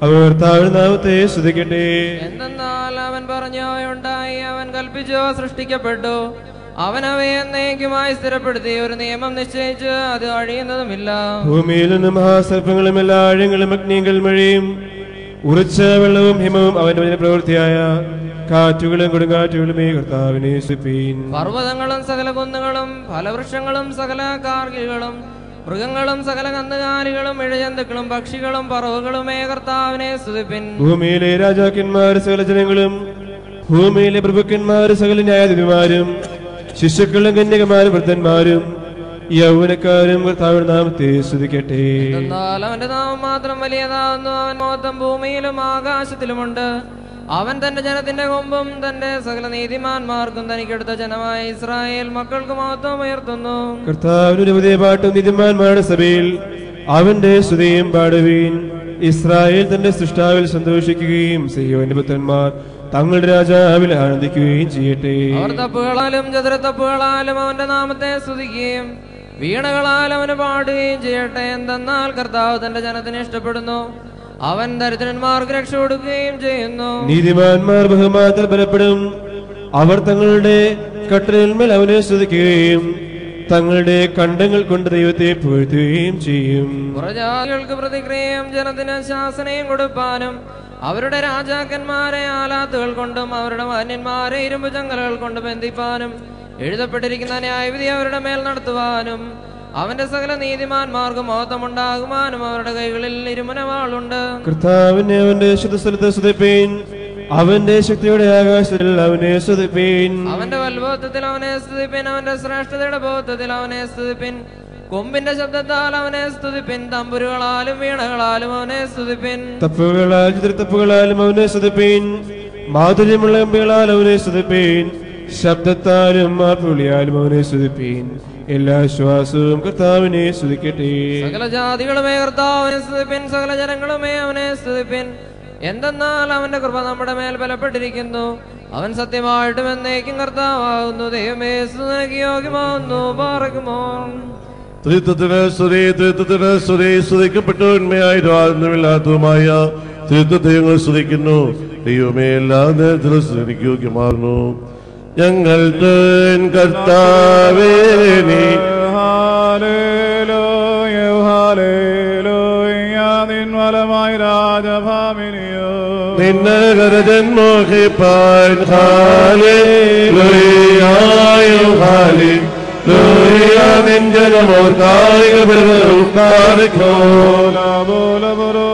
അവർ താഴ്നാമത്തെ സ്തുതിക്കട്ടെ. എന്തെന്നാൽ അവൻ പറഞ്ഞു ഉണ്ടായി, അവൻ കൽപ്പിച്ചു സൃഷ്ടിക്കപ്പെട്ടു. അവൻ അവയെ എന്നേക്കുമായി സ്ഥിരപ്പെടുത്തി. ഒരു നിയമം നിശ്ചയിച്ച് അത് അഴിയുന്നതുമില്ല. ഭൂമിയിൽ നിന്ന് മഹാസർപ്പങ്ങളും എല്ലാ ആഴങ്ങളും അഗ്നിയും മഴയും ഉറച്ച വെള്ളവും ഹിമവും അവന്റെ പ്രവൃത്തിയായ കാറ്റുകളും കൊടുങ്കാറ്റുകളുമേ കർത്താവിനെ സ്തുതിപ്പീൻ. പർവ്വതങ്ങളും സകല കുന്നുകളും ഫലവൃക്ഷങ്ങളും സകല കാർഗികളും മൃഗങ്ങളും സകല കന്നുകാലികളും ഇഴജന്തുക്കളും പക്ഷികളും പറവുകളുമേ കർത്താവിനെ സ്തുതിപ്പിൻ. ഭൂമിയിലെ രാജാക്കന്മാർ സകല ജനങ്ങളും ഭൂമിയിലെ പ്രഭുക്കന്മാർ സകല ന്യായാധിപന്മാരും ശിശുക്കളും കന്യകമാരും വൃദ്ധന്മാരും യൗവനക്കാരും കർത്താവിന്റെ നാമത്തെ സ്തുതിക്കട്ടെ. എന്നാൽ അവന്റെ നാമം മാത്രം വലിയതാകുന്നു. അവൻ മഹത്വം ഭൂമിയിലും ആകാശത്തിലുമുണ്ട്. അവൻ തന്റെ ജനത്തിന്റെ കൊമ്പും തന്റെ സകല നീതിമാന്മാർക്കും തനിക്കെടുത്ത ജനമായ ഇസ്രായേൽ മക്കൾക്ക് മഹത്വം ഉയർത്തുന്നു. കർത്താവിന്റെ പുതിയ പാട്ടും നീതിമാന്മാരുടെ സഭയിൽ അവന്റെ സ്തുതിയും പാടുവീൻ. ഇസ്രായേൽ തന്റെ സൃഷ്ടാവിൽ സന്തോഷിക്കുകയും സിയോന്റെ പുത്രന്മാർ തങ്ങളുടെ രാജാവിൽ ആനന്ദിക്കുകയും ചെയ്യട്ടെ. അവർ തപ്പുകളാലും ചതുരത്തപ്പുകളാലും അവന്റെ നാമത്തെ സ്തുതിക്കുകയും വീണകളാൽ അവന് പാടുകയും ചെയ്യട്ടെ. എന്തെന്നാൽ കർത്താവ് തന്റെ ജനത്തിന് ഇഷ്ടപ്പെടുന്നു. അവൻ ദരിദ്രന്മാർക്ക് രക്ഷ കൊടുക്കുകയും ചെയ്യുന്നു. നീതിമാന്മാർ ബഹുമാനത്തിൽ ബലപ്പെടും. അവർ തങ്ങളുടെ കട്ടലിന്മേൽ അവനെ സ്തുതിക്കുകയും തങ്ങളുടെ കണ്ടങ്ങൾ കൊണ്ട് ദൈവത്തെ പുകഴ്ത്തുകയും ചെയ്യും. പുറജാതികൾക്ക് പ്രതിക്രിയയും ജനത്തിന് ശാസനയും കൊടുപ്പാനും അവരുടെ രാജാക്കന്മാരെ ആലാത്തുകൾ കൊണ്ടും അവരുടെ മാന്യന്മാരെ ഇരുമ്പ് ചങ്ങലകൾ കൊണ്ട് ബന്ധിപ്പാനും എഴുതപ്പെട്ടിരിക്കുന്ന ന്യായവിധി അവരുടെ മേൽ നടത്തുവാനും അവന്റെ സകല നീതിമാന്മാർക്ക് മഹത്വമുണ്ടാകുവാനും അവരുടെ കൈകളിൽ ഇരുമുനവാളുണ്ട്. കർത്താവിനെ അവന്റെ ശുദ്ധസ്ഥലത്ത് സ്തുതിപ്പീൻ. അവന്റെ ശക്തിയുടെ ആകാശത്തിൽ അവനെ സ്തുതിപ്പീൻ. അവന്റെ വത്ഭവത്വത്തിൽ അവനെ സ്തുതിപ്പിൻ. അവന്റെ ശ്രേഷ്ഠതയുടെ ബോധത്തിൽ അവനെ സ്തുതിപ്പിൻ. കൊമ്പിന്റെ ശബ്ദത്താൽ അവനെ സ്തുതിപ്പിൻ. തമ്പുരുകളാലും വീണകളാലും അവനെ സ്തുതിപ്പിൻ. തപ്പുകളാലും ചിത്രത്തപ്പുകളാലും അവനെ സ്തുതിപ്പീൻ. മാധുര്യമുള്ള അമ്പികളാൽ അവനെ സ്തുതിപ്പീൻ. ശബ്ദത്താലും മാർപ്പുളിയാലും അവനെ സ്തുതിപ്പീൻ. എല്ലാ ശ്വാസവും കർത്താവിനെ സ്തുതിക്കട്ടെ. സകല ജാതികളുമേ കർത്താവിനെ സ്തുതിപ്പിൻ. സകല ജനങ്ങളുമേ അവനെ സ്തുതിപ്പിൻ. എന്തെന്നാൽ അവന്റെ കൃപ നമ്മുടെ മേൽ ബലപ്പെട്ടിരിക്കുന്നു. അവൻ സത്യമായിട്ടും എന്നേക്കും കർത്താവാകുന്നു. ദൈവമേ സ്തുതിക്ക് യോഗ്യമാവുന്നു. പാറക്കുമോ ത്രിത്വത്തിന് സ്തുതി, ത്രിത്വത്തിന് സ്തുതി. സ്തുതിക്കപ്പെട്ടവന്മയായി ആത്മമില്ലാത്തതുമായ ത്രിത്വത്തെ ഞങ്ങൾ സ്തുതിക്കുന്നു. ദൈവമേ എല്ലാ നേരത്തിലും സ്തുതിക്ക് യോഗ്യമാകുന്നു. ഞങ്ങൾ തൻ കർത്താവേ നീ ഹല്ലേലൂയ ഹല്ലേലൂയ നിൻവലമായി രാജഭാമിനിയോ നിന്നെ കരജന്മോഹിപ്പാൻ ഹല്ലേലൂയ ഹല്ലേലൂയ നിൻ ജനമോർക്കായിക ബലവും കാണിക്കോ ലാബോലബുരോ